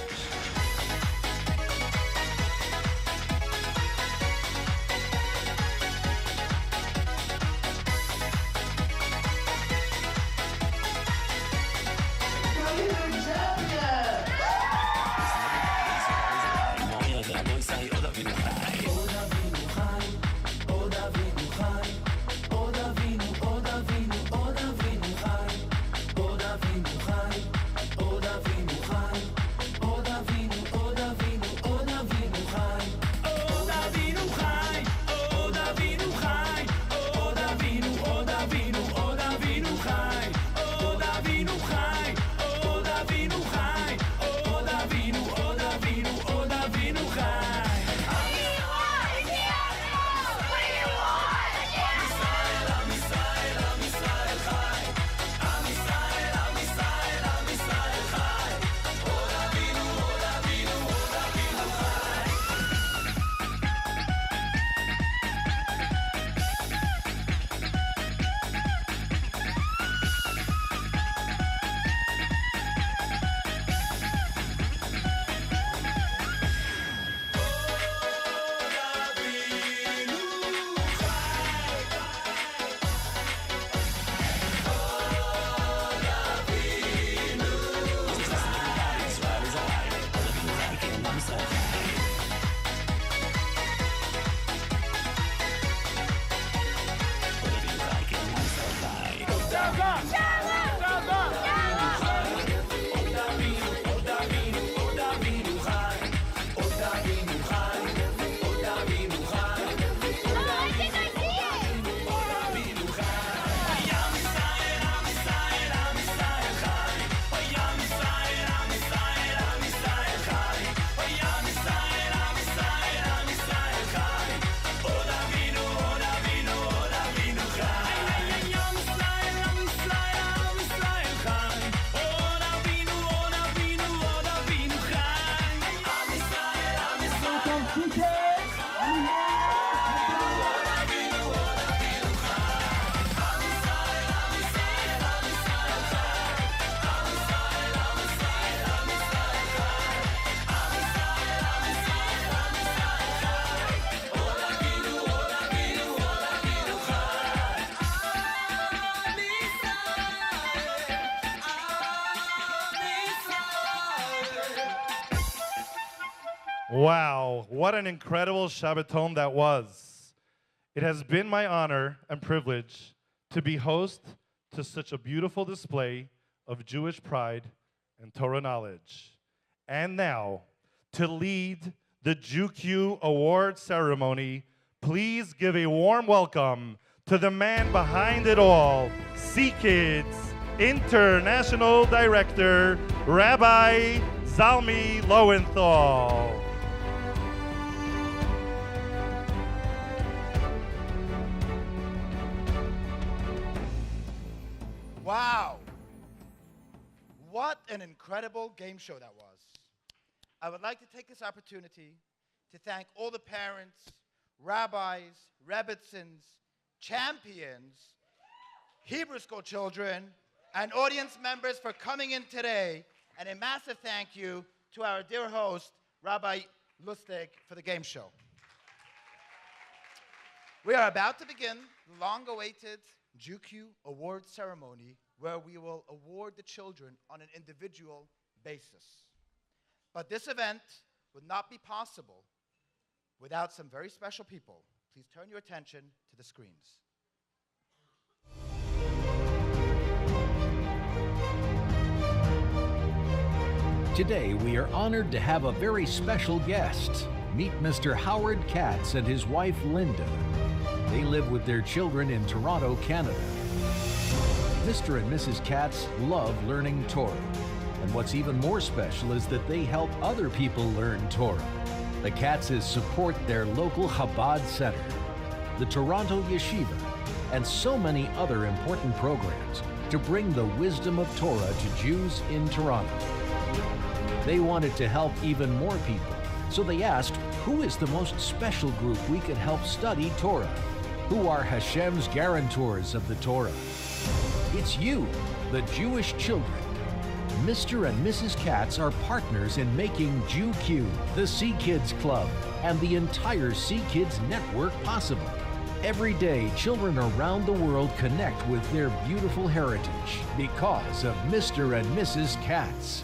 Wow, what an incredible Shabbaton that was. It has been my honor and privilege to be host to such a beautiful display of Jewish pride and Torah knowledge. And now, to lead the JewQ Award ceremony, please give a warm welcome to the man behind it all, CKids International Director, Rabbi Zalmi Lowenthal. Wow. What an incredible game show that was. I would like to take this opportunity to thank all the parents, rabbis, rebbitzins, champions, Hebrew school children, and audience members for coming in today. And a massive thank you to our dear host, Rabbi Lustig, for the game show. We are about to begin the long-awaited JewQ Award ceremony where we will award the children on an individual basis. But this event would not be possible without some very special people. Please turn your attention to the screens. Today, we are honored to have a very special guest. Meet Mr. Howard Katz and his wife, Linda. They live with their children in Toronto, Canada. Mr. and Mrs. Katz love learning Torah. And what's even more special is that they help other people learn Torah. The Katzes support their local Chabad Center, the Toronto Yeshiva, and so many other important programs to bring the wisdom of Torah to Jews in Toronto. They wanted to help even more people, so they asked, who is the most special group we could help study Torah? Who are Hashem's guarantors of the Torah? It's you, the Jewish children. Mr. and Mrs. Katz are partners in making JewQ, the CKids Club, and the entire CKids network possible. Every day, children around the world connect with their beautiful heritage because of Mr. and Mrs. Katz.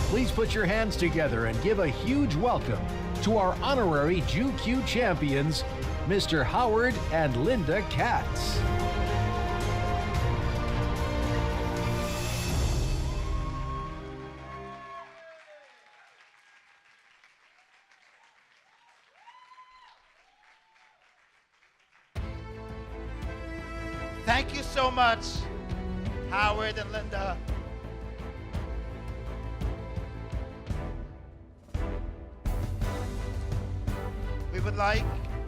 Please put your hands together and give a huge welcome to our honorary JewQ champions, Mr. Howard and Linda Katz. Thank you so much, Howard and Linda. We would like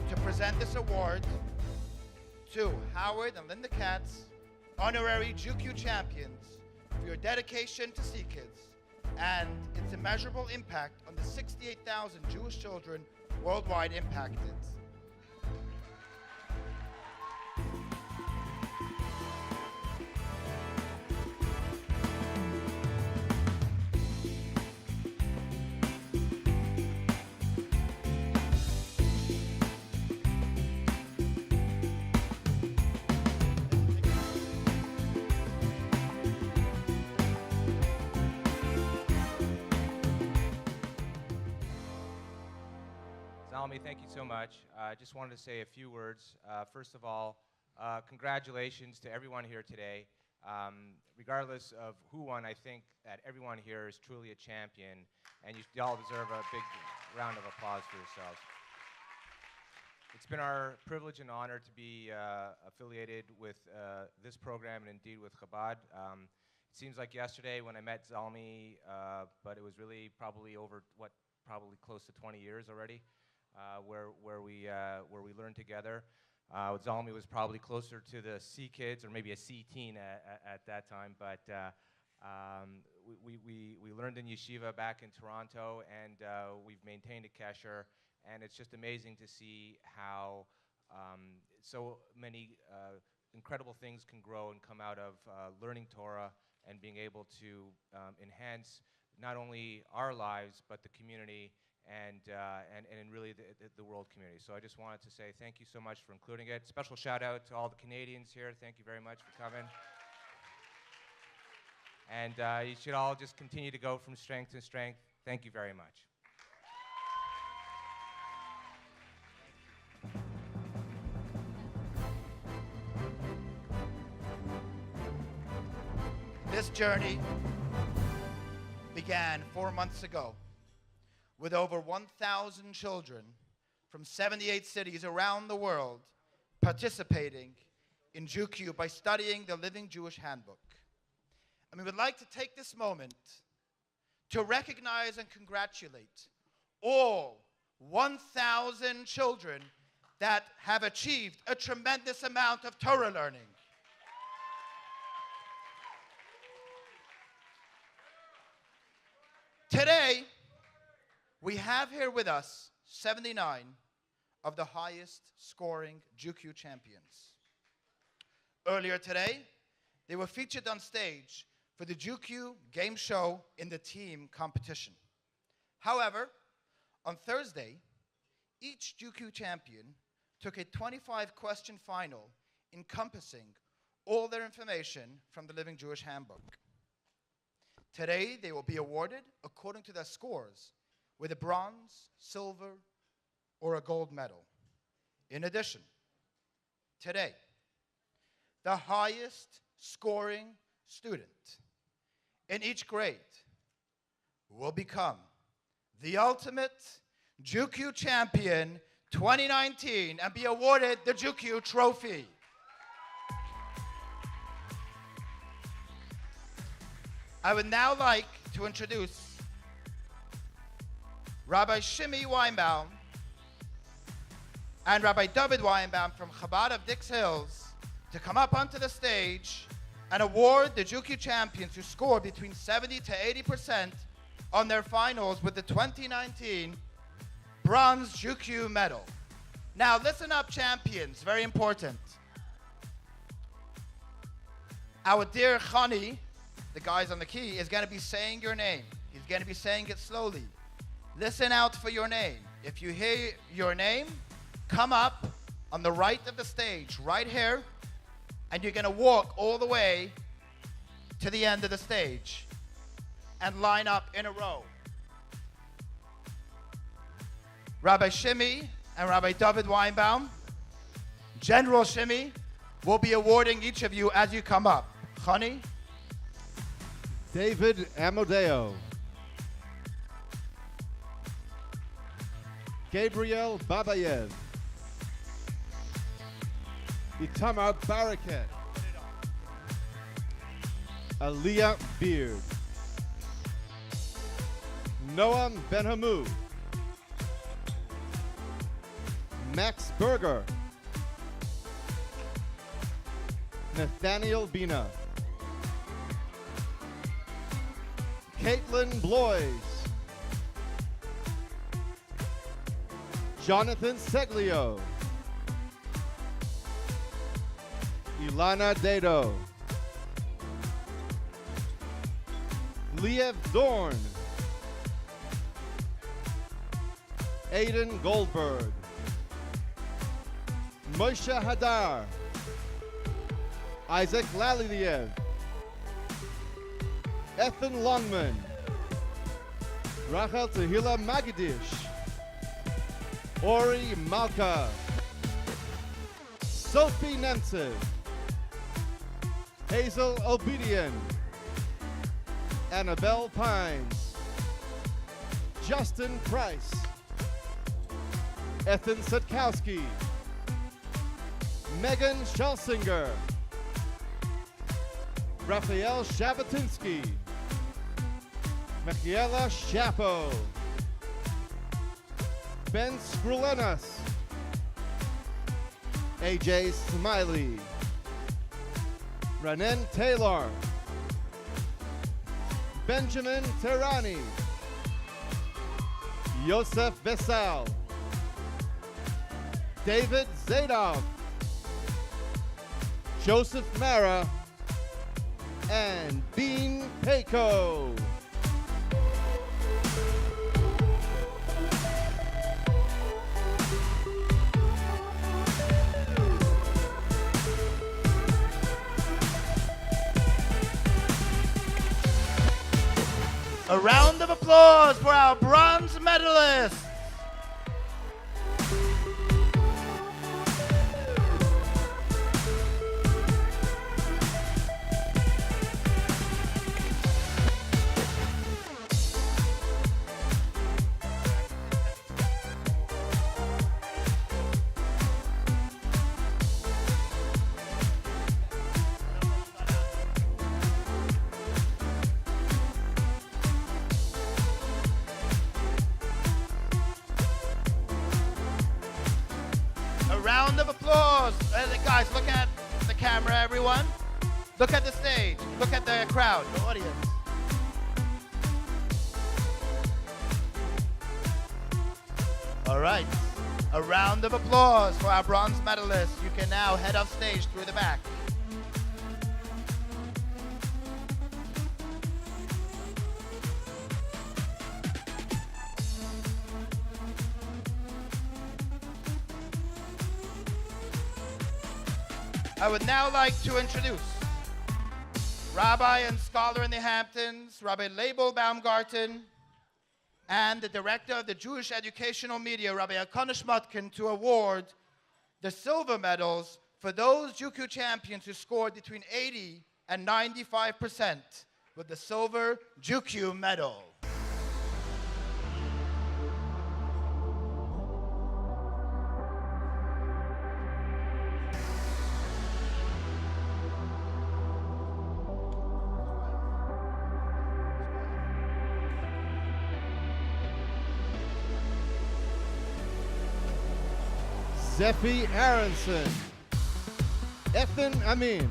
to present this award to Howard and Linda Katz, honorary JewQ champions, for your dedication to CKids and its immeasurable impact on the 68,000 Jewish children worldwide impacted. Zalmi, thank you so much. I just wanted to say a few words. First of all, congratulations to everyone here today. Regardless of who won, I think that everyone here is truly a champion, and you all deserve a big round of applause for yourselves. It's been our privilege and honor to be affiliated with this program and indeed with Chabad. It seems like yesterday when I met Zalmi, but it was really probably over, probably close to 20 years already. Where we learned together. Zalmi was probably closer to the CKids or maybe a C-teen at that time, but we learned in yeshiva back in Toronto, and we've maintained a kesher, and it's just amazing to see how so many incredible things can grow and come out of learning Torah and being able to enhance not only our lives but the community and really the world community. So I just wanted to say thank you so much for including it. Special shout out to all the Canadians here. Thank you very much for coming. And you should all just continue to go from strength to strength. Thank you very much. This journey began 4 months ago with over 1,000 children from 78 cities around the world participating in JewQ by studying the Living Jewish Handbook. And we would like to take this moment to recognize and congratulate all 1,000 children that have achieved a tremendous amount of Torah learning. Today, we have here with us 79 of the highest scoring JewQ champions. Earlier today, they were featured on stage for the JewQ game show in the team competition. However, on Thursday, each JewQ champion took a 25-question final encompassing all their information from the Living Jewish Handbook. Today, they will be awarded according to their scores with a bronze, silver, or a gold medal. In addition, today, the highest scoring student in each grade will become the ultimate JewQ champion 2019 and be awarded the JewQ trophy. I would now like to introduce Rabbi Shimi Weinbaum and Rabbi David Weinbaum from Chabad of Dix Hills to come up onto the stage and award the JewQ champions who scored between 70 to 80% on their finals with the 2019 bronze JewQ medal. Now listen up, champions, very important. Our dear Chani, the guys on the key, is going to be saying your name. He's going to be saying it slowly. Listen out for your name. If you hear your name, come up on the right of the stage, right here, and you're going to walk all the way to the end of the stage and line up in a row. Rabbi Shimi and Rabbi David Weinbaum, General Shimi, will be awarding each of you as you come up. Chani? David Amodeo. Gabriel Babayev. Itamar Baraket. Aliyah Beard. Noam Ben-Hamu. Max Berger. Nathaniel Bina. Caitlin Blois. Jonathan Seglio. Ilana Dado. Liev Dorn. Aiden Goldberg. Moshe Hadar. Isaac Laliliev. Ethan Longman. Rachel Tehila Magadish. Ori Malka. Sophie Nemtsev. Hazel Obedian. Annabelle Pines. Justin Price. Ethan Sutkowski. Megan Schelsinger. Raphael Shabatinsky. Michaela Shapo. Ben Skrulenas. AJ Smiley. Renan Taylor. Benjamin Terani. Yosef Vesal. David Zadov. Joseph Mara. And Bean Payco. A round of applause for our bronze medalists. Round of applause. Guys, look at the camera, everyone. Look at the stage. Look at the crowd, the audience. All right. A round of applause for our bronze medalists. You can now head off stage through the back. I would now like to introduce Rabbi and scholar in the Hamptons, Rabbi Label Baumgarten, and the director of the Jewish Educational Media, Rabbi Akana Shmutkin, to award the silver medals for those JewQ champions who scored between 80 and 95% with the silver JewQ medal. Zephy Aronson, Ethan Amin,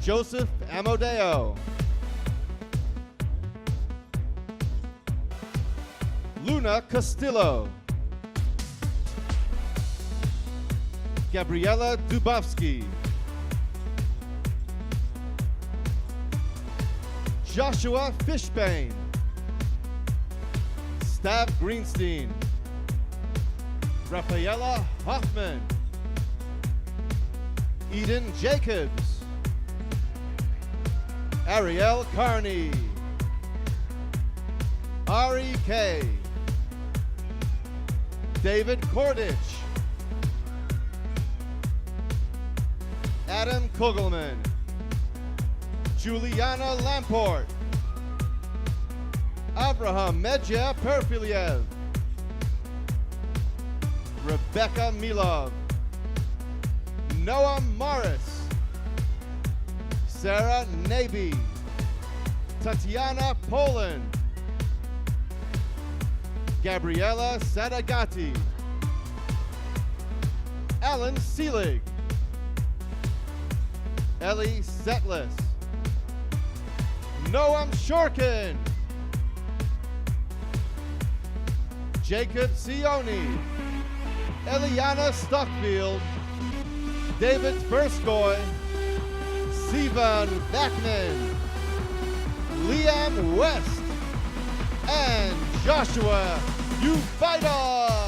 Joseph Amodeo, Luna Castillo, Gabriela Dubovsky, Joshua Fishbane, Stav Greenstein, Rafaela Hoffman, Eden Jacobs, Ariel Carney, Ari K, David Kordich, Adam Kugelman, Juliana Lamport, Abraham Medja Perfiliev, Rebecca Milov, Noah Morris, Sarah Naby, Tatiana Poland, Gabriela Sadagati, Alan Seelig, Ellie Setlis, Noam Shorkin, Jacob Sioni, Eliana Stockfield, David Burskoy, Sivan Backman, Liam West, and Joshua Ufaidov.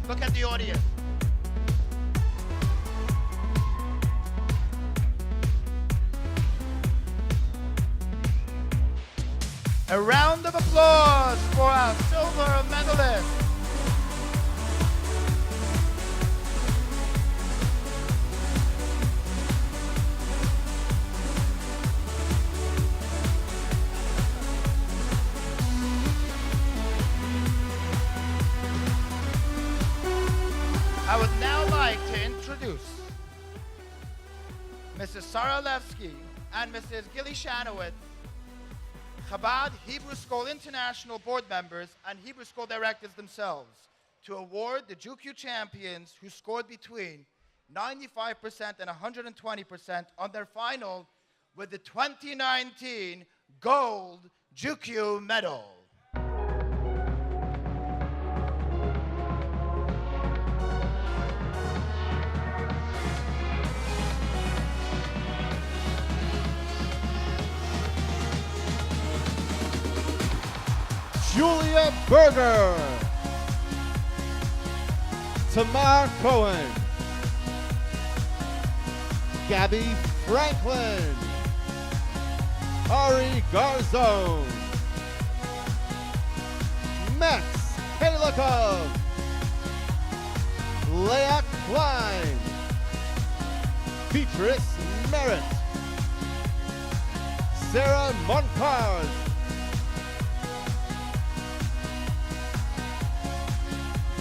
Look at the audience. A round of applause for our silver medalist. I would now like to introduce Mrs. Sarah Levsky and Mrs. Gilly Shanowitz, Chabad Hebrew School International board members and Hebrew School directors themselves, to award the JewQ champions who scored between 95% and 120% on their final with the 2019 Gold JewQ medal. Julia Berger, Tamar Cohen, Gabby Franklin, Ari Garzone, Max Kalikov, Leah Klein, Beatrice Merritt, Sarah Moncars,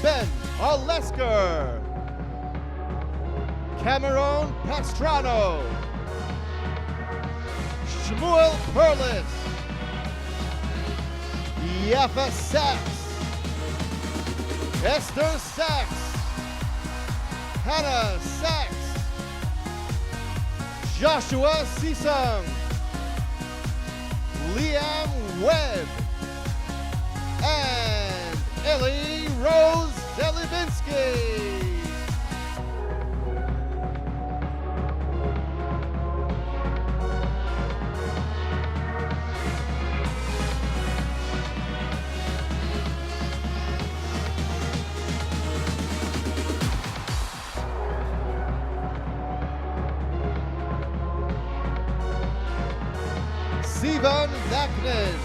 Ben Olesker, Cameron Pastrano, Shmuel Perlis, Yafa Sachs, Esther Sachs, Hannah Sachs, Joshua Sisam, Liam Webb, and Ellie Rose Delivinsky. Sivan Vaknin,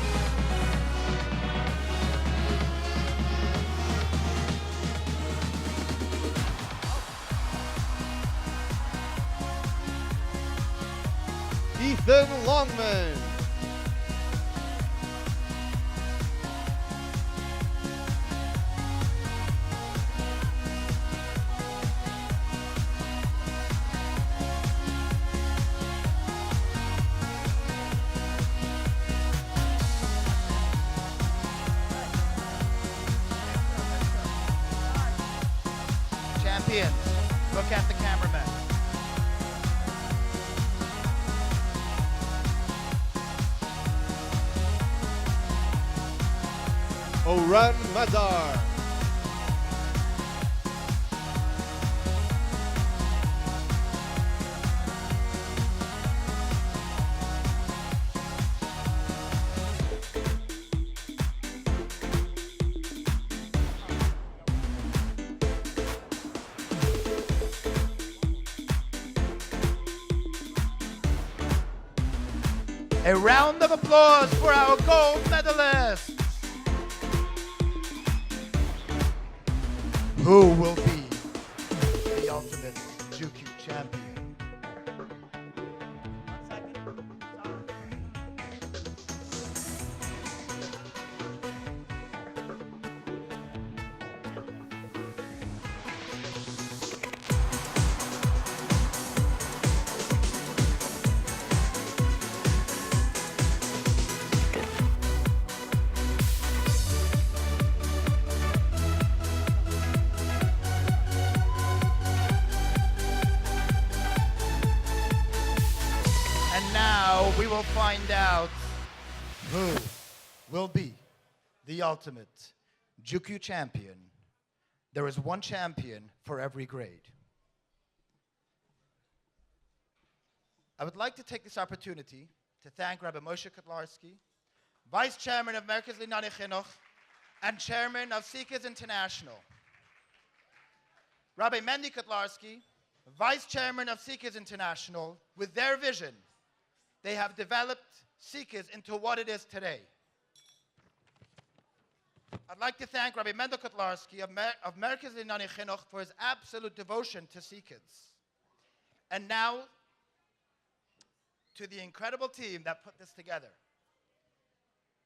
Ethan Longman, Champions, look at the cameraman. Oran Madar, A round of applause for our gold medalists. Who will be the ultimate JewQ champion? We will find out who will be the ultimate JewQ champion. There is one champion for every grade. I would like to take this opportunity to thank Rabbi Moshe Kotlarski, Vice Chairman of Merkez Linani Chinuch and Chairman of CKids International. Rabbi Mendy Kotlarski, Vice Chairman of CKids International, with their vision, they have developed CKids into what it is today. I'd like to thank Rabbi Mendel Kotlarski of Merkez Linani Chinuch for his absolute devotion to CKids. And now, to the incredible team that put this together.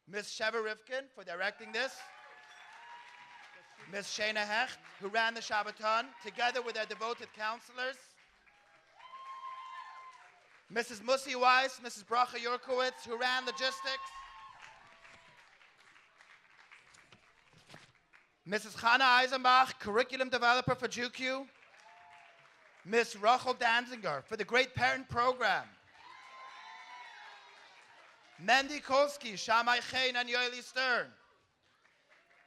Ms. Sheva Rivkin for directing this. Ms. Shana Hecht, who ran the Shabbaton, together with their devoted counselors. Mrs. Musi Weiss, Mrs. Bracha Yurkowitz, who ran logistics. Mrs. Chana Eisenbach, curriculum developer for JewQ. Ms. Rachel Danziger for the Great Parent Program. Mendy Kolsky, Shammai Chain, and Yoeli Stern.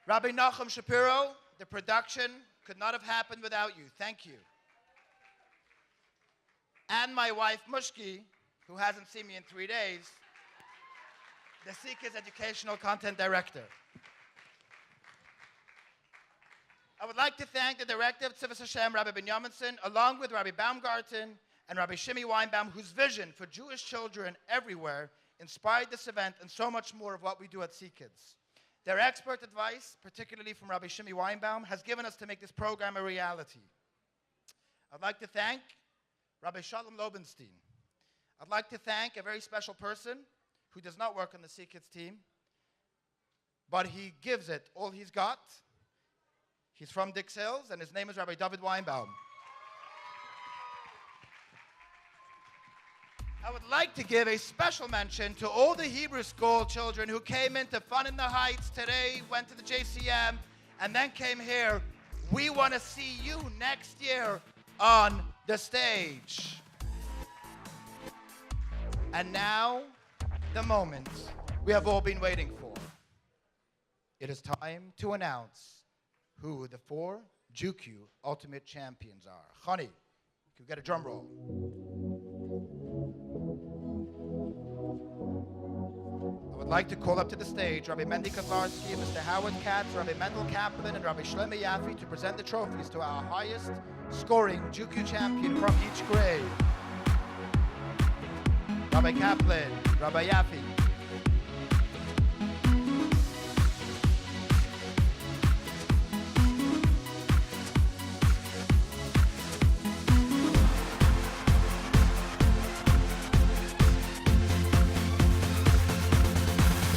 Rabbi Nachum Shapiro, the production could not have happened without you. Thank you. And my wife, Mushki, who hasn't seen me in 3 days, the CKids Educational Content Director. I would like to thank the director of Tzivos Hashem, Rabbi Binyaminson, along with Rabbi Baumgarten and Rabbi Shimi Weinbaum, whose vision for Jewish children everywhere inspired this event and so much more of what we do at CKids. Their expert advice, particularly from Rabbi Shimi Weinbaum, has given us to make this program a reality. I'd like to thank Rabbi Shalom Lobenstein. I'd like to thank a very special person who does not work on the CKids team, but he gives it all he's got. He's from Dix Hills, and his name is Rabbi David Weinbaum. I would like to give a special mention to all the Hebrew school children who came into Fun in the Heights today, went to the JCM, and then came here. We want to see you next year on the stage. And now, the moment we have all been waiting for. It is time to announce who the 4 JewQ Ultimate Champions are. Honey, can we get a drum roll? I would like to call up to the stage Rabbi Mendy Kotlarski, Mr. Howard Katz, Rabbi Mendel Kaplan, and Rabbi Shlomo Yaffe to present the trophies to our highest scoring JewQ champion from each grade. Rabbi Kaplan, Rabbi Yaffe.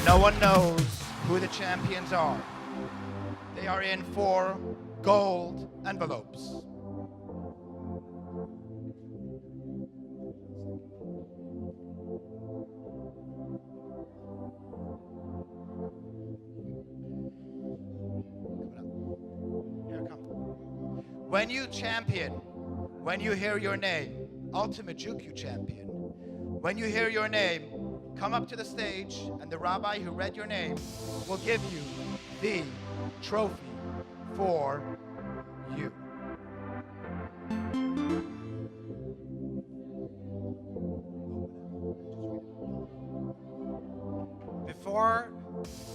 No one knows who the champions are. They are in 4 gold envelopes. Here, come. When you champion, when you hear your name, Ultimate JewQ champion, when you hear your name, come up to the stage, and the rabbi who read your name will give you the trophy for you. Before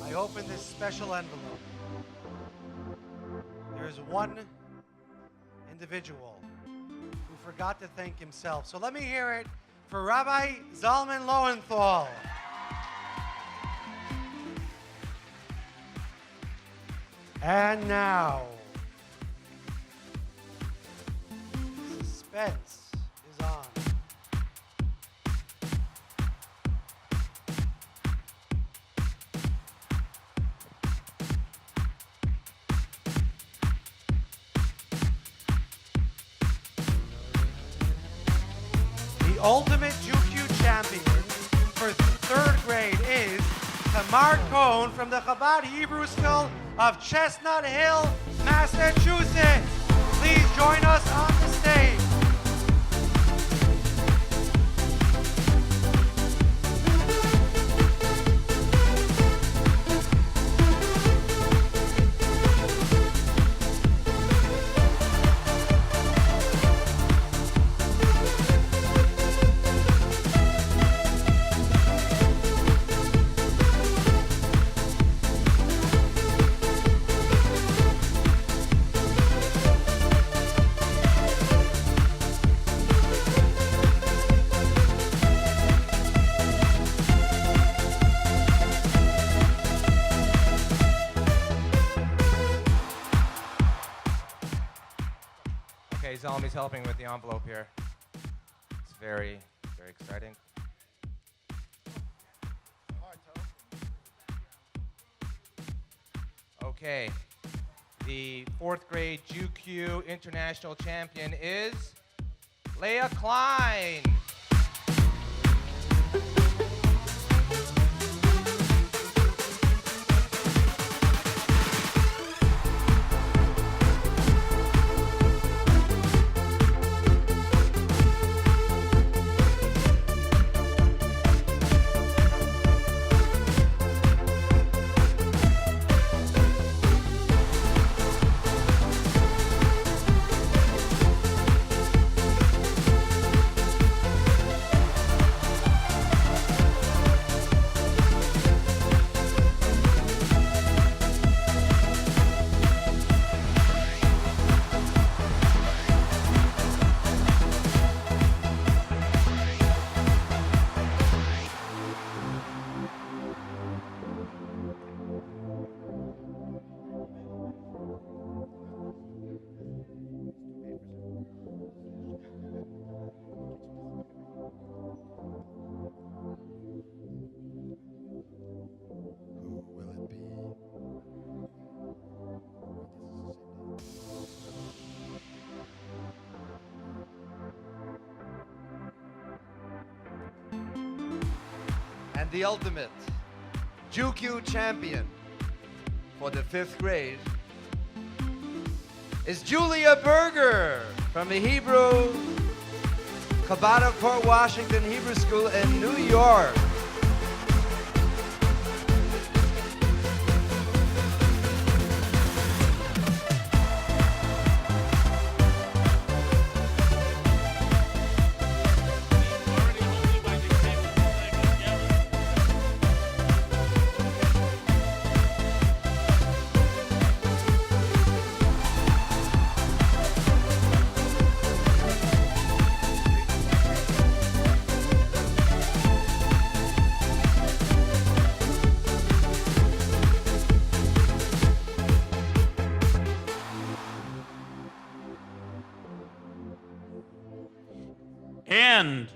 I open this special envelope, there is one individual who forgot to thank himself. So let me hear it for Rabbi Zalman Lowenthal. And now, suspense is on. The ultimate JewQ champion for 3rd grade is Tamar Cohn from the Chabad Hebrew School of Chestnut Hill, Massachusetts. Please join us on the stage. Okay, Zalmi's helping with the envelope here. It's very, very exciting. Okay, the 4th grade JewQ International Champion is Leah Klein. And the ultimate JewQ champion for the 5th grade is Julia Berger from the Hebrew Chabad of Port Washington Hebrew School in New York. And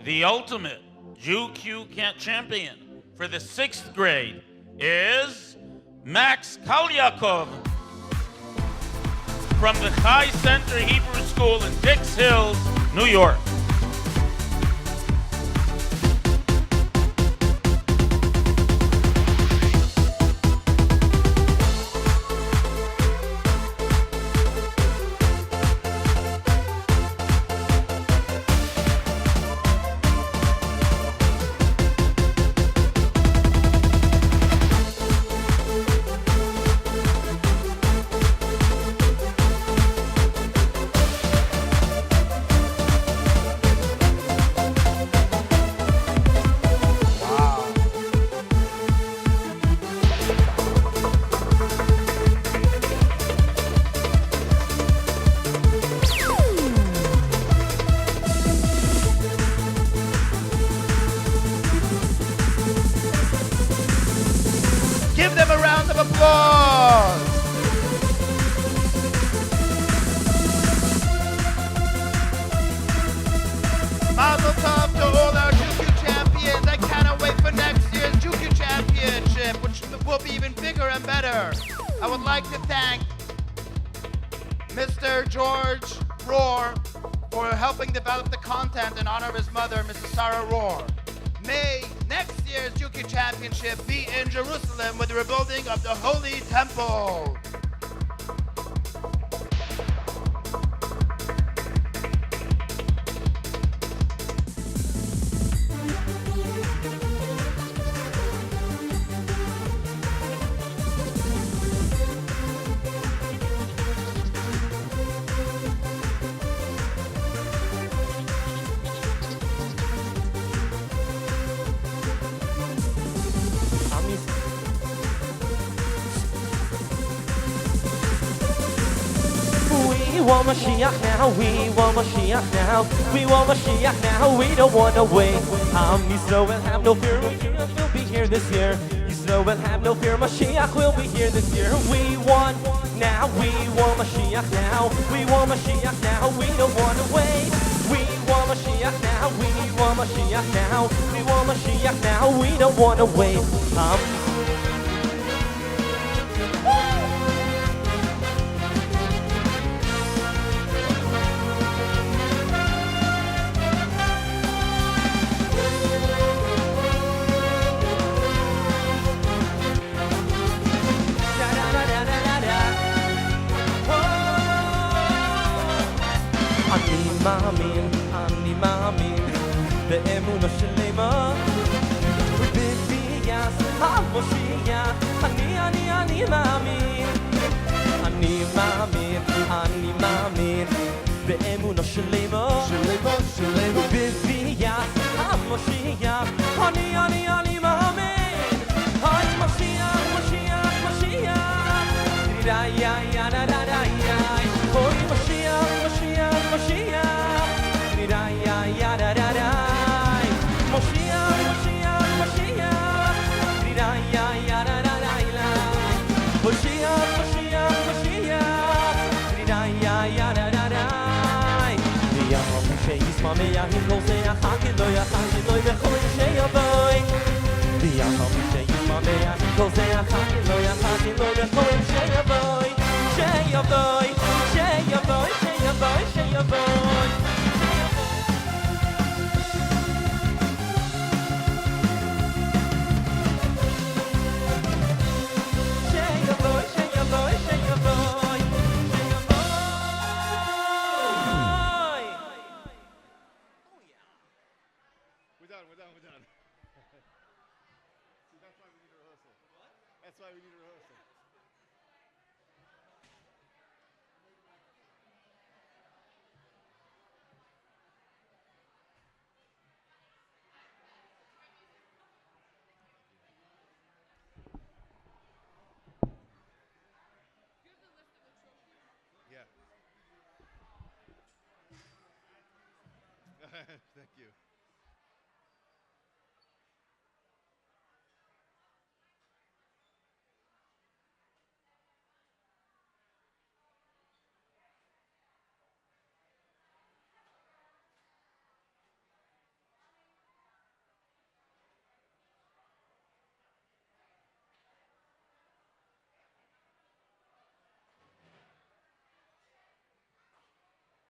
the ultimate JewQ champion for the 6th grade is Max Kalyakov from the Chai Center Hebrew School in Dix Hills, New York. Give them a round of applause. Mazel tov to all our JewQ champions. I cannot wait for next year's JewQ Championship, which will be even bigger and better. I would like to thank Mr. George Rohr for helping develop the content in honor of his mother, Mrs. Sarah Rohr. May next year's JewQ Championship be in Jerusalem with the rebuilding of the Holy Temple. We want Mashiach now, we want Mashiach now, we want Mashiach now, we don't want to wait. Yisrael will have no fear, Mashiach will be here this year. Yisrael will have no fear, Mashiach will be here this year. We want now, we want Mashiach now, we want Mashiach now, we don't want to wait. We want Mashiach now, we want Mashiach now, we want Mashiach now, we don't want to wait. אני מאמין באמונה שלמה ובביאת המושיע אני מאמין אני מאמין באמונה שלמה ובביאת המושיע אני מאמין היי משיח אוי משיח why we need a rehearsal. Yeah. Thank you.